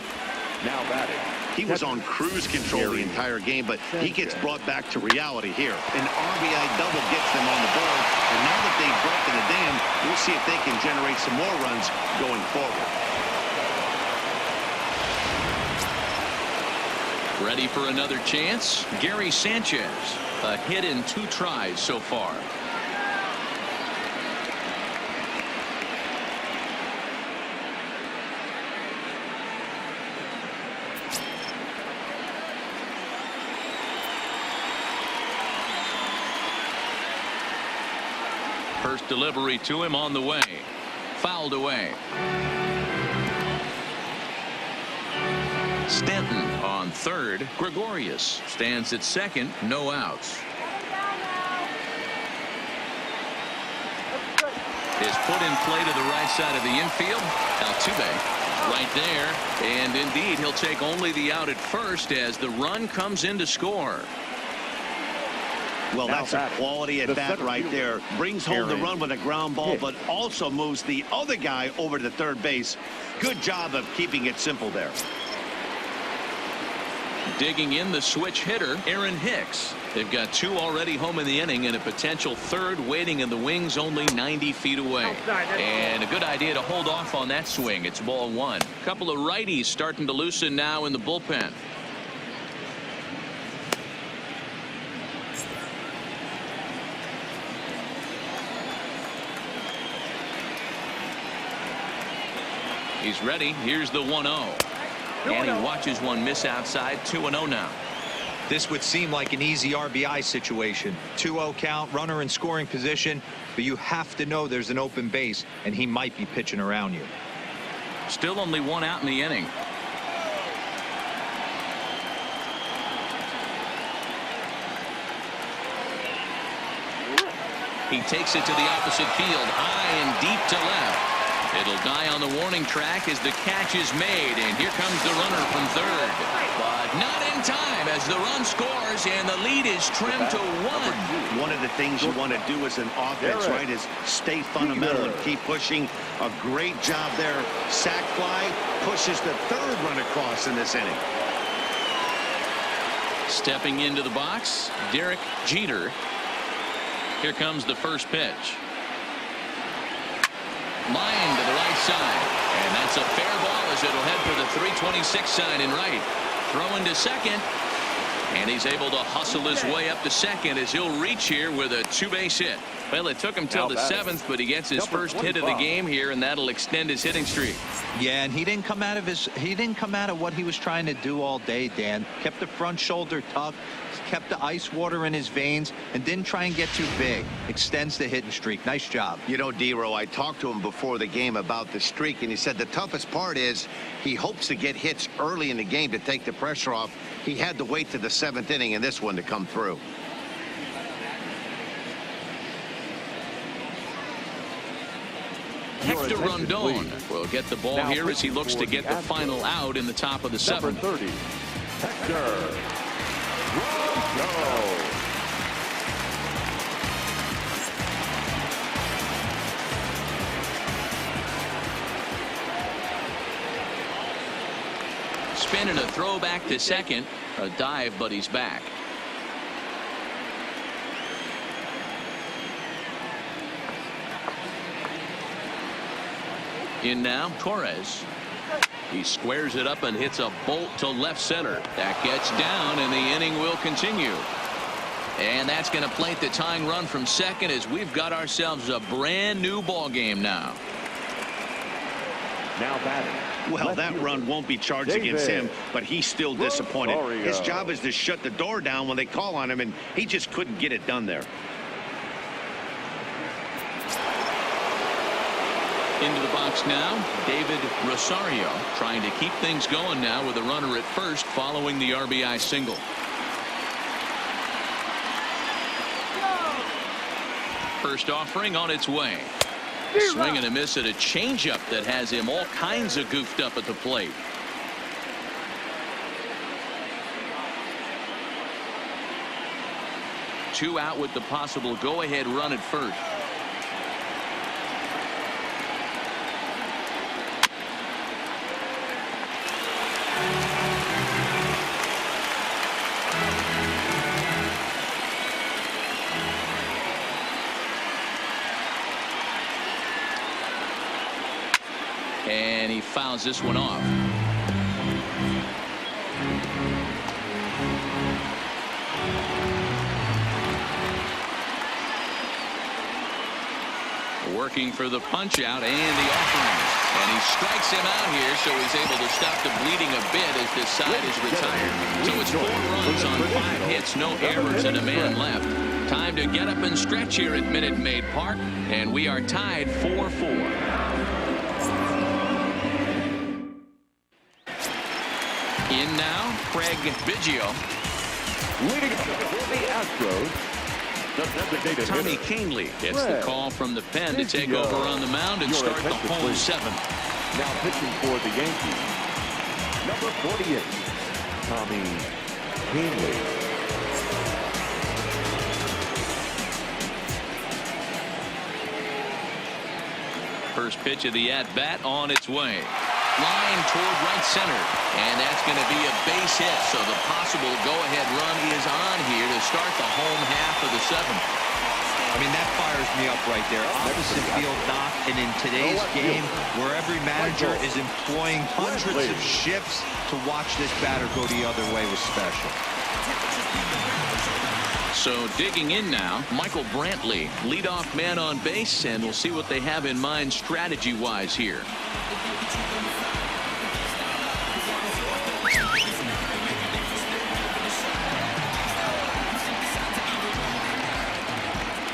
Now batting. He was on cruise control the entire game, but he gets brought back to reality here. An RBI double gets them on the board. And now that they've broken the dam, we'll see if they can generate some more runs going forward. Ready for another chance? Gary Sanchez. A hit in 2 tries so far. First delivery to him on the way. Fouled away. Stanton on third. Gregorius stands at second. No outs. Is put in play to the right side of the infield. Altuve right there. And indeed, he'll take only the out at first as the run comes in to score. Well, that's a quality at bat right there. Brings home the run with a ground ball, but also moves the other guy over to third base. Good job of keeping it simple there. Digging in the switch hitter, Aaron Hicks. They've got 2 already home in the inning and a potential third waiting in the wings only 90 feet away. And a good idea to hold off on that swing. It's ball 1. A couple of righties starting to loosen now in the bullpen. He's ready. Here's the 1-0. And he watches one miss outside. 2-0 now. This would seem like an easy RBI situation. 2-0 count, runner in scoring position, but you have to know there's an open base, and he might be pitching around you. Still only 1 out in the inning. He takes it to the opposite field, high and deep to left. It'll die on the warning track as the catch is made, and here comes the runner from third. But not in time as the run scores, and the lead is trimmed to 1. One of the things you want to do as an offense, right, is stay fundamental and keep pushing. A great job there. Sack fly pushes the third run across in this inning. Stepping into the box, Derek Jeter. Here comes the first pitch. Line to the right side, and that's a fair ball as it'll head for the 326 sign in right. Throwing to second, and he's able to hustle his way up to second as he'll reach here with a 2-base hit. Well, it took him till the 7th, but he gets his first hit of the game here, and that'll extend his hitting streak. Yeah, and he didn't come out of what he was trying to do all day, Dan. Kept the front shoulder tucked, kept the ice water in his veins, and didn't try and get too big. Extends the hitting streak. Nice job. You know, D-Row, I talked to him before the game about the streak, and he said the toughest part is he hopes to get hits early in the game to take the pressure off. He had to wait to the 7th inning in this one to come through. Hector Rondon will get the ball Now here as he looks to get the Astros. final out in the top of the 7th. Number 30, Hector Rondon. Spin and a throw back to second. A dive, but he's back. In now, Torres. He squares it up and hits a bolt to left center. That gets down, and the inning will continue. And that's going to plate the tying run from second as we've got ourselves a brand new ball game now. Now batting. Well, that run won't be charged against him, but he's still disappointed. Rosario. His job is to shut the door down when they call on him, and he just couldn't get it done there. Into the box now, David Rosario trying to keep things going now with a runner at first following the RBI single. First offering on its way. Swing and a miss at a changeup that has him all kinds of goofed up at the plate. Two out with the possible go-ahead run at first. And he fouls this one off. Working for the punch out and the offering. And he strikes him out here, so he's able to stop the bleeding a bit as this side is retired. So it's 4 runs on 5 hits, no errors, and a man left. Time to get up and stretch here at Minute Maid Park, and we are tied 4-4. In now, Craig Biggio. Leading up for the Astros, the designated Tommy hitter, Canely gets the call from the pen to take over on the mound and start the home 7th. Now pitching for the Yankees, number 48, Tommy Canely. First pitch of the at-bat on its way. Line toward right center, and that's going to be a base hit, so the possible go-ahead run is on here to start the home half of the 7th. I mean, that fires me up right there. Opposite field knock, and in today's game, where every manager is employing hundreds of shifts to watch this batter go the other way was special. So digging in now, Michael Brantley, leadoff man on base, and we'll see what they have in mind strategy-wise here.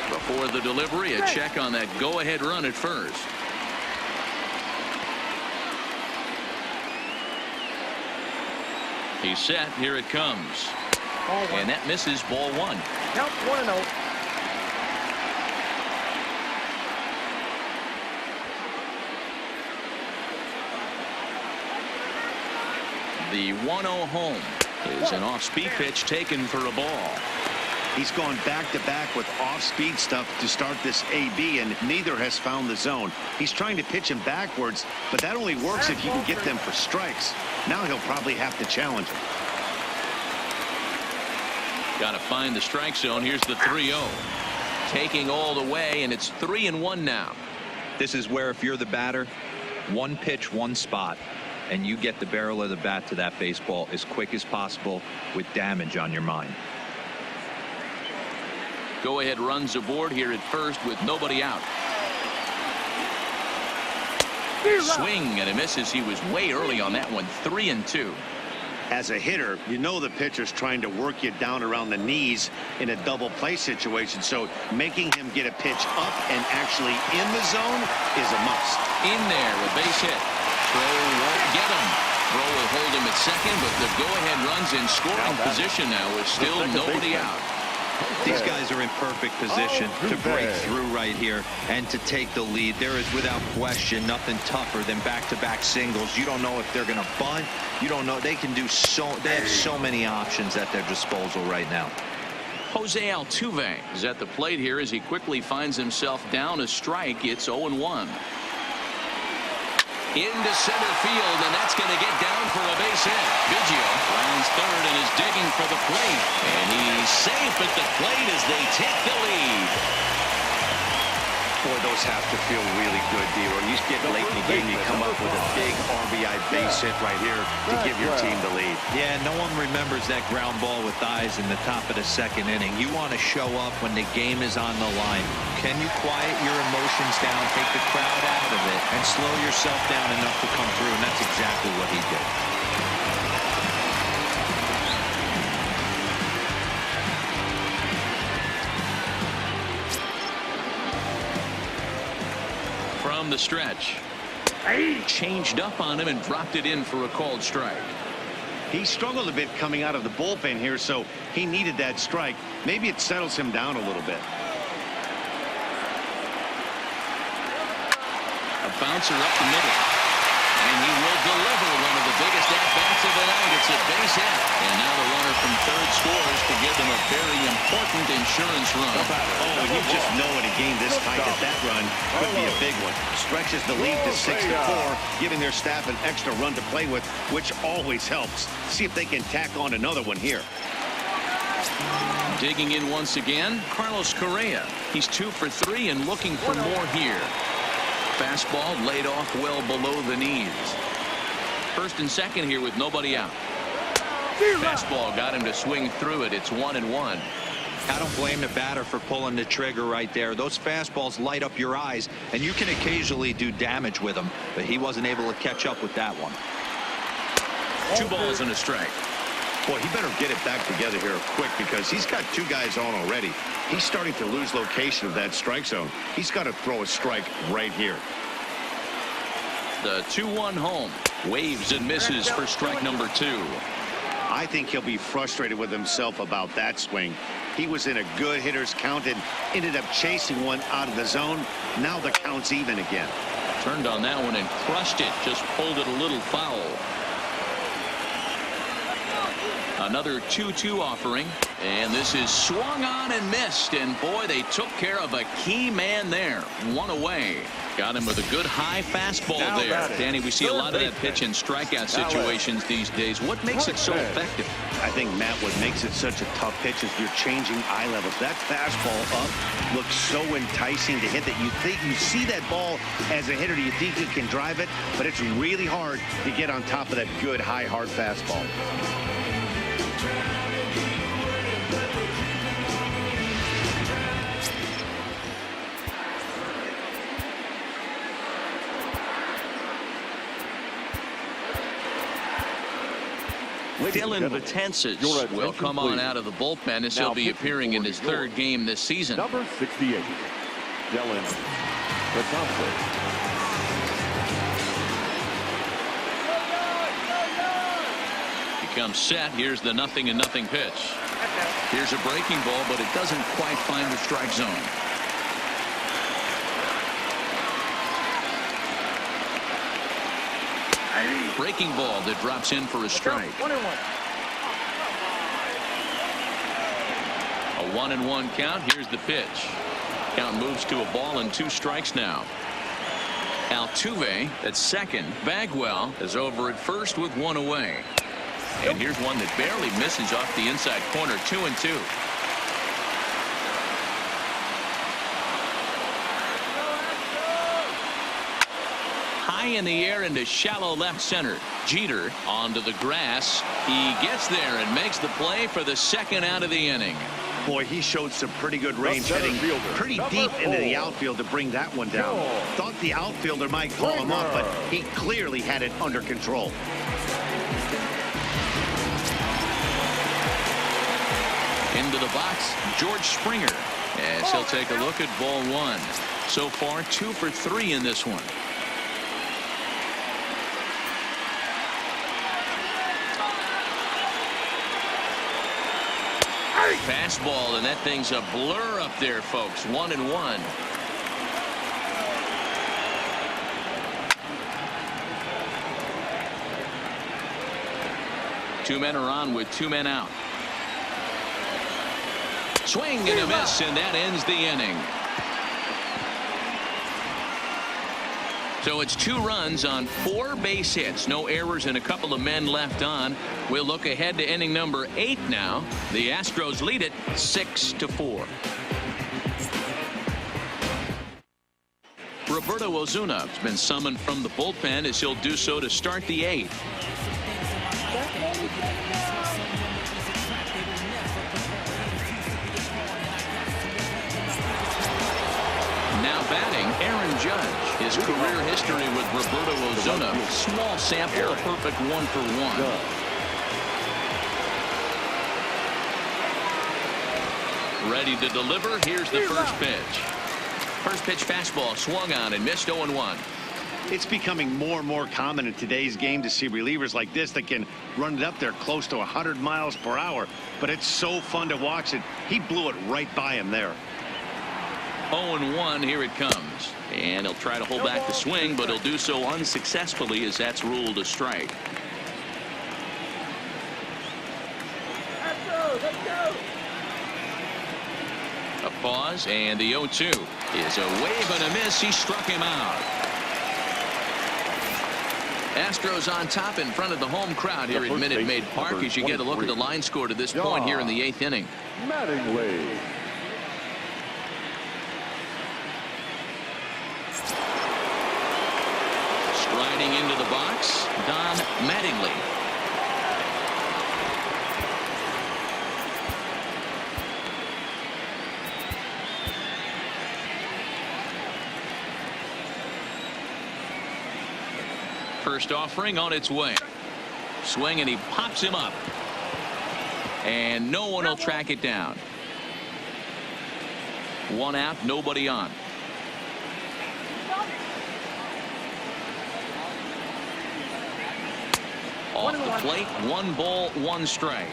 Before the delivery, a check on that go-ahead run at first. He's set. Here it comes. And that misses ball 1. Count 1-0. The 1-0 home is an off-speed pitch taken for a ball. He's gone back-to-back with off-speed stuff to start this AB, and neither has found the zone. He's trying to pitch him backwards, but that only works if you can get them for strikes. Now he'll probably have to challenge him. Got to find the strike zone. Here's the 3-0. Taking all the way, and it's 3-1 now. This is where, if you're the batter, one pitch, one spot, and you get the barrel of the bat to that baseball as quick as possible with damage on your mind. Go ahead runs aboard here at first with nobody out. Swing and a misses. He was way early on that one. 3-2. As a hitter, you know the pitcher's trying to work you down around the knees in a double play situation, so making him get a pitch up and actually in the zone is a must. In there, a base hit. Throw won't get him. Throw will hold him at second, but the go-ahead runs in scoring position now with still nobody out. These guys are in perfect position to break through right here and to take the lead. There is, without question, nothing tougher than back-to-back singles. You don't know if they're going to bunt. You don't know. They can do they have so many options at their disposal right now. Jose Altuve is at the plate here as he quickly finds himself down a strike. It's 0-1. Into center field, and that's going to get down for a base hit. Biggio rounds third and is digging for the plate. And he's safe at the plate as they take the lead. Boy, those have to feel really good, D-Roy. You get late in the game, you come up with a big RBI base hit right here to give your team the lead. Yeah, no one remembers that ground ball with eyes in the top of the second inning. You want to show up when the game is on the line. Can you quiet your emotions down, take the crowd out of it, and slow yourself down enough to come through? And that's exactly what he did. From the stretch. Changed up on him and dropped it in for a called strike. He struggled a bit coming out of the bullpen here, so he needed that strike. Maybe it settles him down a little bit. A bouncer up the middle. And he will deliver one of the biggest at-bats of the night. It's a base hit. And now the runner from third scores to give them a very important insurance run. Oh, you just know in a game this tight that run could be a big one. Stretches the lead to 6-4, giving their staff an extra run to play with, which always helps. See if they can tack on another one here. Digging in once again, Carlos Correa. He's 2 for 3 and looking for more here. Fastball laid off well below the knees. First and second here with nobody out. Fastball got him to swing through it. It's 1-1. I don't blame the batter for pulling the trigger right there. Those fastballs light up your eyes, and you can occasionally do damage with them, but he wasn't able to catch up with that one. 2 balls and a strike. Boy, he better get it back together here quick because he's got 2 guys on already. He's starting to lose location of that strike zone. He's got to throw a strike right here. The 2-1 home. Waves and misses for strike number 2. I think he'll be frustrated with himself about that swing. He was in a good hitter's count and ended up chasing one out of the zone. Now the count's even again. Turned on that one and crushed it. Just pulled it a little foul. Another 2-2 offering, and this is swung on and missed, and boy, they took care of a key man there. 1 away. Got him with a good high fastball there. Danny, we see a lot of that pitch in strikeout situations these days. What makes it so effective? I think, Matt, what makes it such a tough pitch is you're changing eye levels. That fastball up looks so enticing to hit that you think you see that ball as a hitter. You think you can drive it, but it's really hard to get on top of that good high hard fastball. Dylan Betances will come on out of the bullpen as he'll be appearing in his 3rd game this season. Number 68, Dylan Betances. He comes set. Here's the 0-0 pitch. Here's a breaking ball, but it doesn't quite find the strike zone. Breaking ball that drops in for a strike. 1-1. A 1-1 count. Here's the pitch. Count moves to a ball and 2 strikes now. Altuve at second. Bagwell is over at first with 1 away. And here's one that barely misses off the inside corner. 2-2. High in the air into shallow left center. Jeter onto the grass. He gets there and makes the play for the second out of the inning. Boy, he showed some pretty good range, heading pretty deep into the outfield to bring that one down. Thought the outfielder might call him up, but he clearly had it under control. Into the box, George Springer, as he'll take a look at ball 1. So far, 2 for 3 in this one. Fastball, and that thing's a blur up there, folks. 1-1. Two men are on with 2 men out. Swing and a miss, and that ends the inning. So it's 2 runs on 4 base hits, no errors, and a couple of men left on. We'll look ahead to inning number 8 now. The Astros lead it 6-4. Roberto Osuna has been summoned from the bullpen as he'll do so to start the 8th. Now batting, Aaron Judge. His career history with Roberto Osuna, small sample, a perfect 1 for 1. Ready to deliver. Here's the first pitch. First pitch fastball swung on and missed. 0-1. It's becoming more and more common in today's game to see relievers like this that can run it up there close to 100 miles per hour. But it's so fun to watch it. He blew it right by him there. 0-1. Here it comes. And he'll try to hold back the swing, but he'll do so unsuccessfully as that's ruled a strike. A pause, and the 0-2 is a wave and a miss. He struck him out. Astros on top in front of the home crowd here at Minute Maid Park as you get a look at the line score to this point here in the 8th inning. Mattingly. Striding into the box, Don Mattingly. First offering on its way. Swing, and he pops him up. And no one will track it down. 1 out, nobody on. Off the plate, 1 ball, 1 strike.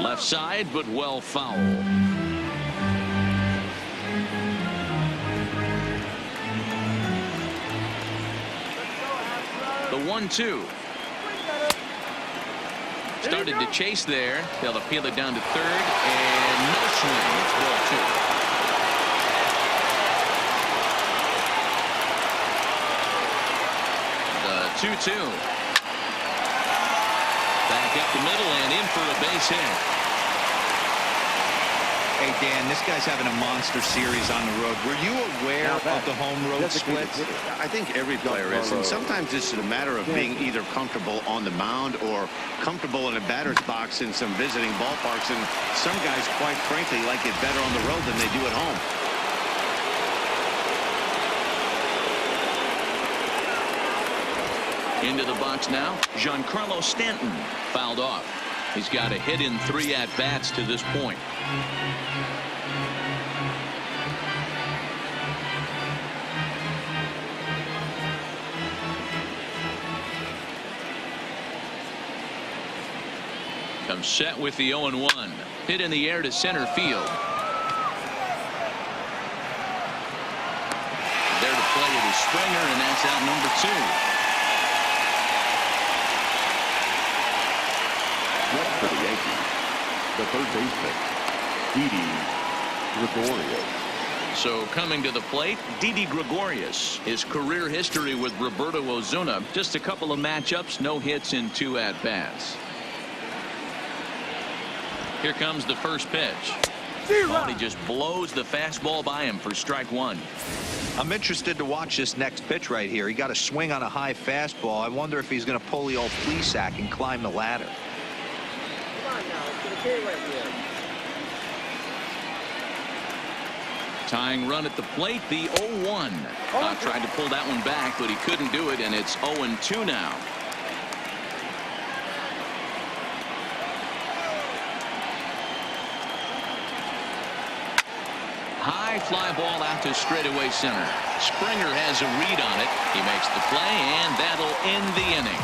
Left side, but well foul. The 1-2. Started to chase there. They'll appeal it down to third, and no swing. It's ball 2. The 2-2. Back up the middle and in for a base hit. Hey, Dan, this guy's having a monster series on the road. Were you aware of the home road splits? I think every player is, and sometimes it's a matter of being either comfortable on the mound or comfortable in a batter's box in some visiting ballparks, and some guys, quite frankly, like it better on the road than they do at home. Into the box now, Giancarlo Stanton fouled off. He's got a hit in 3 at-bats to this point. Comes set with the 0-1. Hit in the air to center field. There to play it is Springer, and that's out number 2. Next for the Yankees, the third baseman, Didi Gregorius. So coming to the plate, Didi Gregorius. His career history with Roberto Osuna, just a couple of matchups, no hits in 2 at-bats. Here comes the first pitch. Oh, and he just blows the fastball by him for strike 1. I'm interested to watch this next pitch right here. He got a swing on a high fastball. I wonder if he's going to pull the old flea sack and climb the ladder. Come on now, it's going to be right here. Tying run at the plate, the 0-1. Tried to pull that one back, but he couldn't do it, and it's 0-2 now. High fly ball out to straightaway center. Springer has a read on it. He makes the play, and that'll end the inning.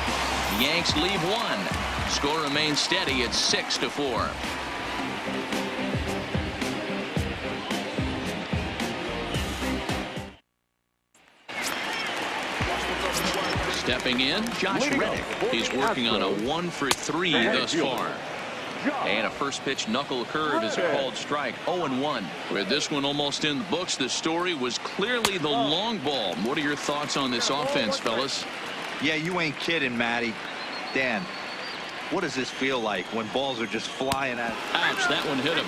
The Yanks lead 1. Score remains steady at 6-4. Stepping in, Josh Reddick. He's working on a 1-for-3 thus far. And a first pitch knuckle curve is a called strike. 0-1. With this one almost in the books, the story was clearly the long ball. What are your thoughts on this offense, fellas? Yeah, you ain't kidding, Matty. Dan, what does this feel like when balls are just flying at? Ouch, that one hit him.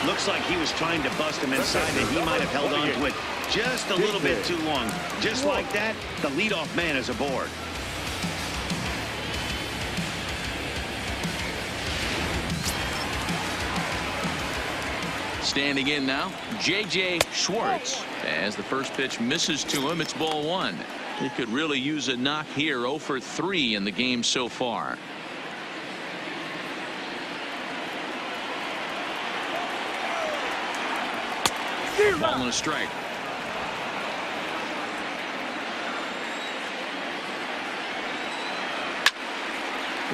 Looks like he was trying to bust him inside, and he might have held on to it just a little bit too long. Just like that, the leadoff man is aboard. Standing in now, J.J. Schwartz. As the first pitch misses to him, it's ball 1. He could really use a knock here. 0-for-3 in the game so far. Ball and a strike.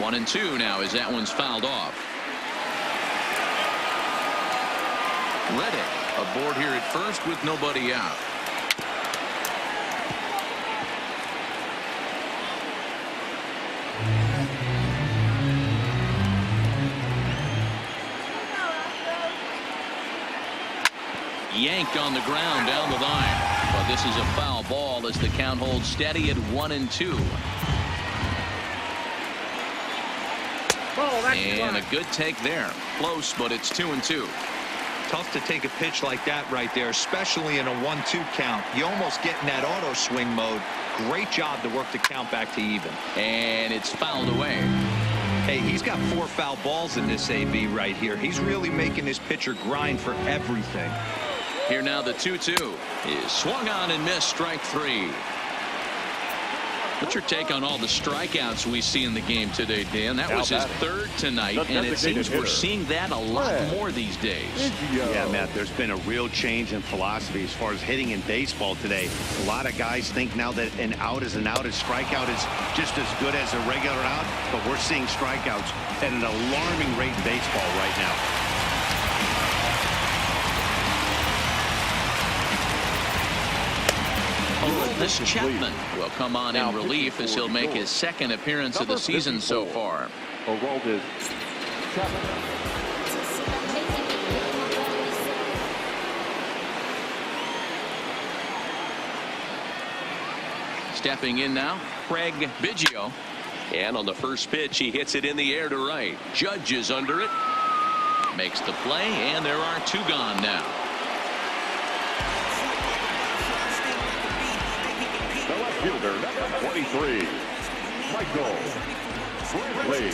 One and 2 now as that one's fouled off. Reddick aboard here at first with nobody out. Yanked on the ground down the line. But this is a foul ball as the count holds steady at 1-2. And a good take there. Close, but it's 2-2. Tough to take a pitch like that right there, especially in a 1-2 count. You almost get in that auto swing mode. Great job to work the count back to even. And it's fouled away. Hey, he's got 4 foul balls in this AB right here. He's really making his pitcher grind for everything. Here now the 2-2 is swung on and missed. Strike 3. What's your take on all the strikeouts we see in the game today, Dan? That was his 3rd tonight, and it seems we're seeing that a lot more these days. Yeah, Matt, there's been a real change in philosophy as far as hitting in baseball today. A lot of guys think now that an out is an out, a strikeout is just as good as a regular out, but we're seeing strikeouts at an alarming rate in baseball right now. This Chapman will come on in relief as he'll make his 2nd appearance of the season so far. Stepping in now, Craig Biggio. And on the first pitch, he hits it in the air to right. Judge is under it. Makes the play, and there are 2 gone now. Fielder number 23, Michael Brantley.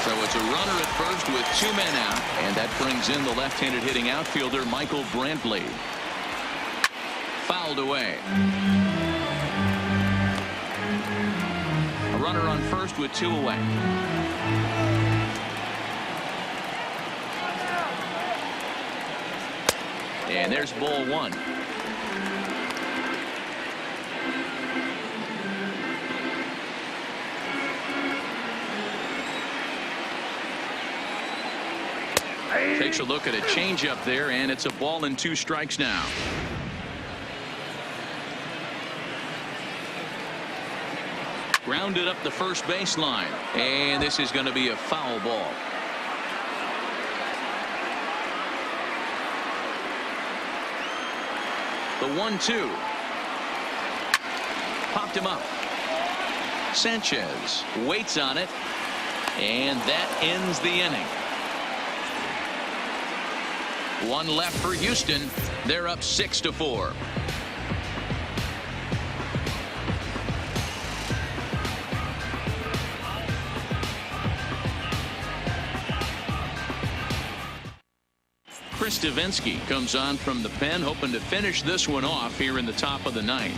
So it's a runner at first with 2 men out, and that brings in the left-handed hitting outfielder Michael Brantley. Fouled away. A runner on first with 2 away. And there's ball 1. Takes a look at a changeup there, and it's a ball and 2 strikes now. Grounded up the first baseline, and this is going to be a foul ball. The 1-2. Popped him up. Sanchez waits on it, and that ends the inning. One left for Houston. They're up 6-4. Chris Davinsky comes on from the pen, hoping to finish this one off here in the top of the 9th.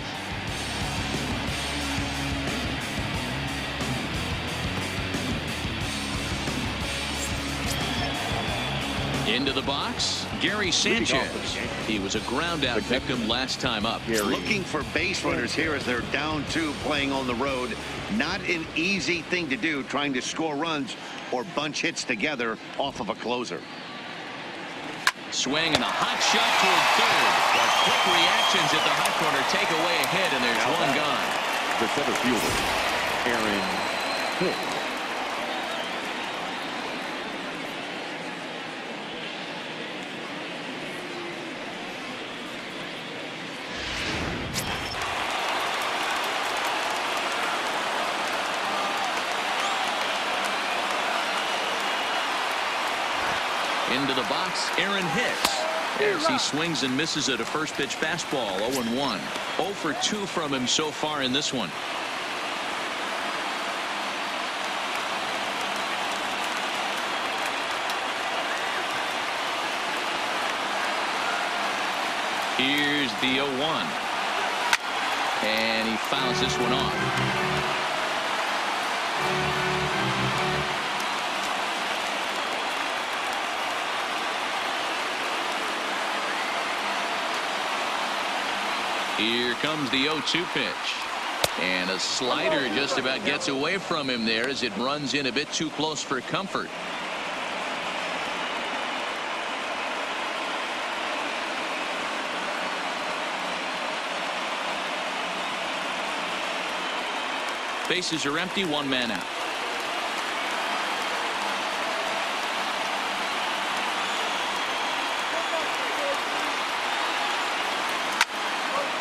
Into the box, Gary Sanchez. He was a ground out victim last time up. Looking for base runners here as they're down 2 playing on the road. Not an easy thing to do, trying to score runs or bunch hits together off of a closer. Swing and a hot shot toward third. But quick reactions at the hot corner take away a hit, and there's one gone. The center fielder, Aaron Hicks. Into the box, Aaron Hicks. As he swings and misses at a first pitch fastball, 0-1. 0 for 2 from him so far in this one. Here's the 0-1. And he fouls this one off. Here comes the 0-2 pitch. And a slider just about gets away from him there as it runs in a bit too close for comfort. Bases are empty, 1 man out.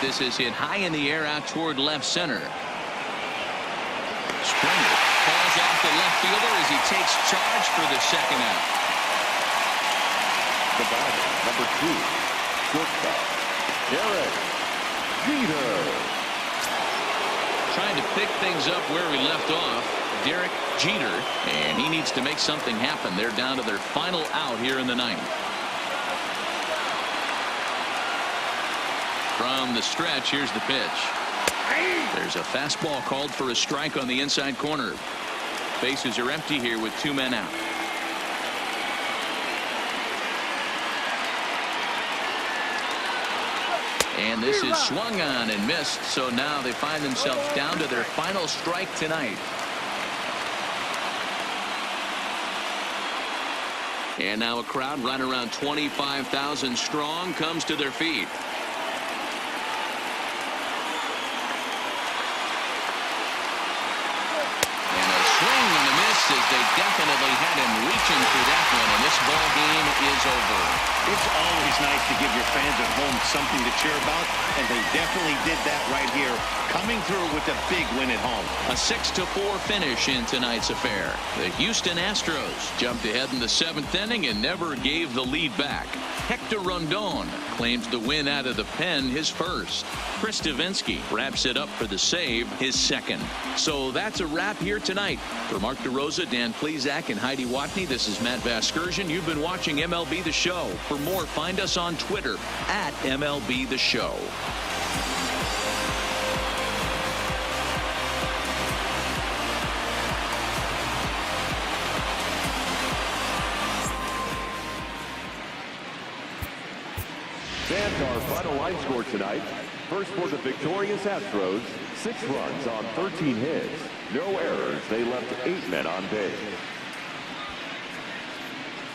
This is hit high in the air out toward left center. Springer falls off the left fielder as he takes charge for the second out. The batter, number 2, shortstop, Derek Jeter. Trying to pick things up where we left off, Derek Jeter, and he needs to make something happen. They're down to their final out here in the 9th. From the stretch, here's the pitch. There's a fastball called for a strike on the inside corner. Bases are empty here with 2 men out. And this is swung on and missed, so now they find themselves down to their final strike tonight. And now a crowd right around 25,000 strong comes to their feet. As they definitely had him reaching for that one, and this ball game is over. It's always nice to give your fans at home something to cheer about, and they definitely did that right here, coming through with a big win at home. A 6-4 finish in tonight's affair. The Houston Astros jumped ahead in the 7th inning and never gave the lead back. Hector Rondon claims the win out of the pen, his first. Chris Davinsky wraps it up for the save, his second. So that's a wrap here tonight. For Mark DeRosa, Dan Plesac, and Heidi Watney, this is Matt Vasgersian. You've been watching MLB The Show. For more, find us on Twitter at MLB The Show. Fans, our final line score tonight. First for the victorious Astros, 6 runs on 13 hits. No errors. They left 8 men on base.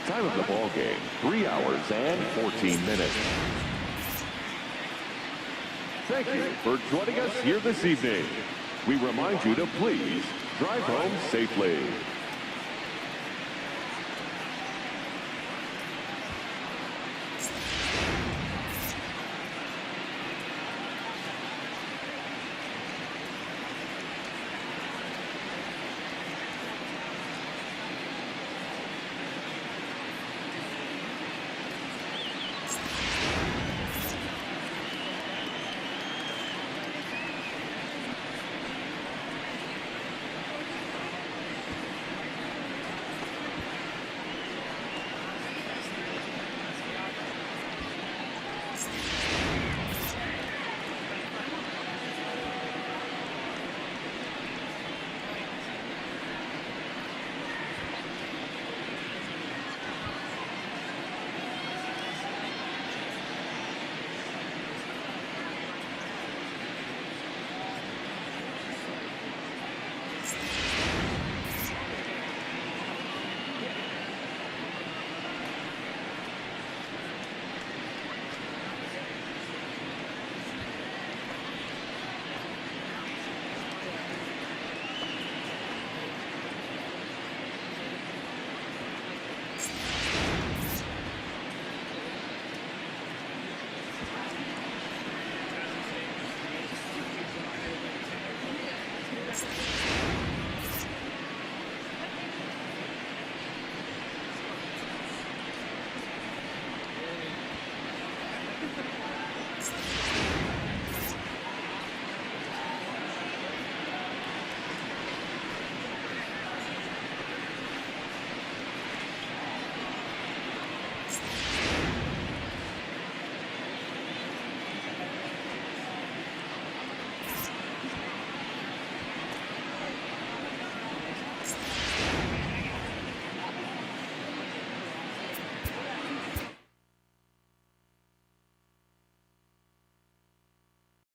Time of the ball game, 3 hours and 14 minutes. Thank you for joining us here this evening. We remind you to please drive home safely.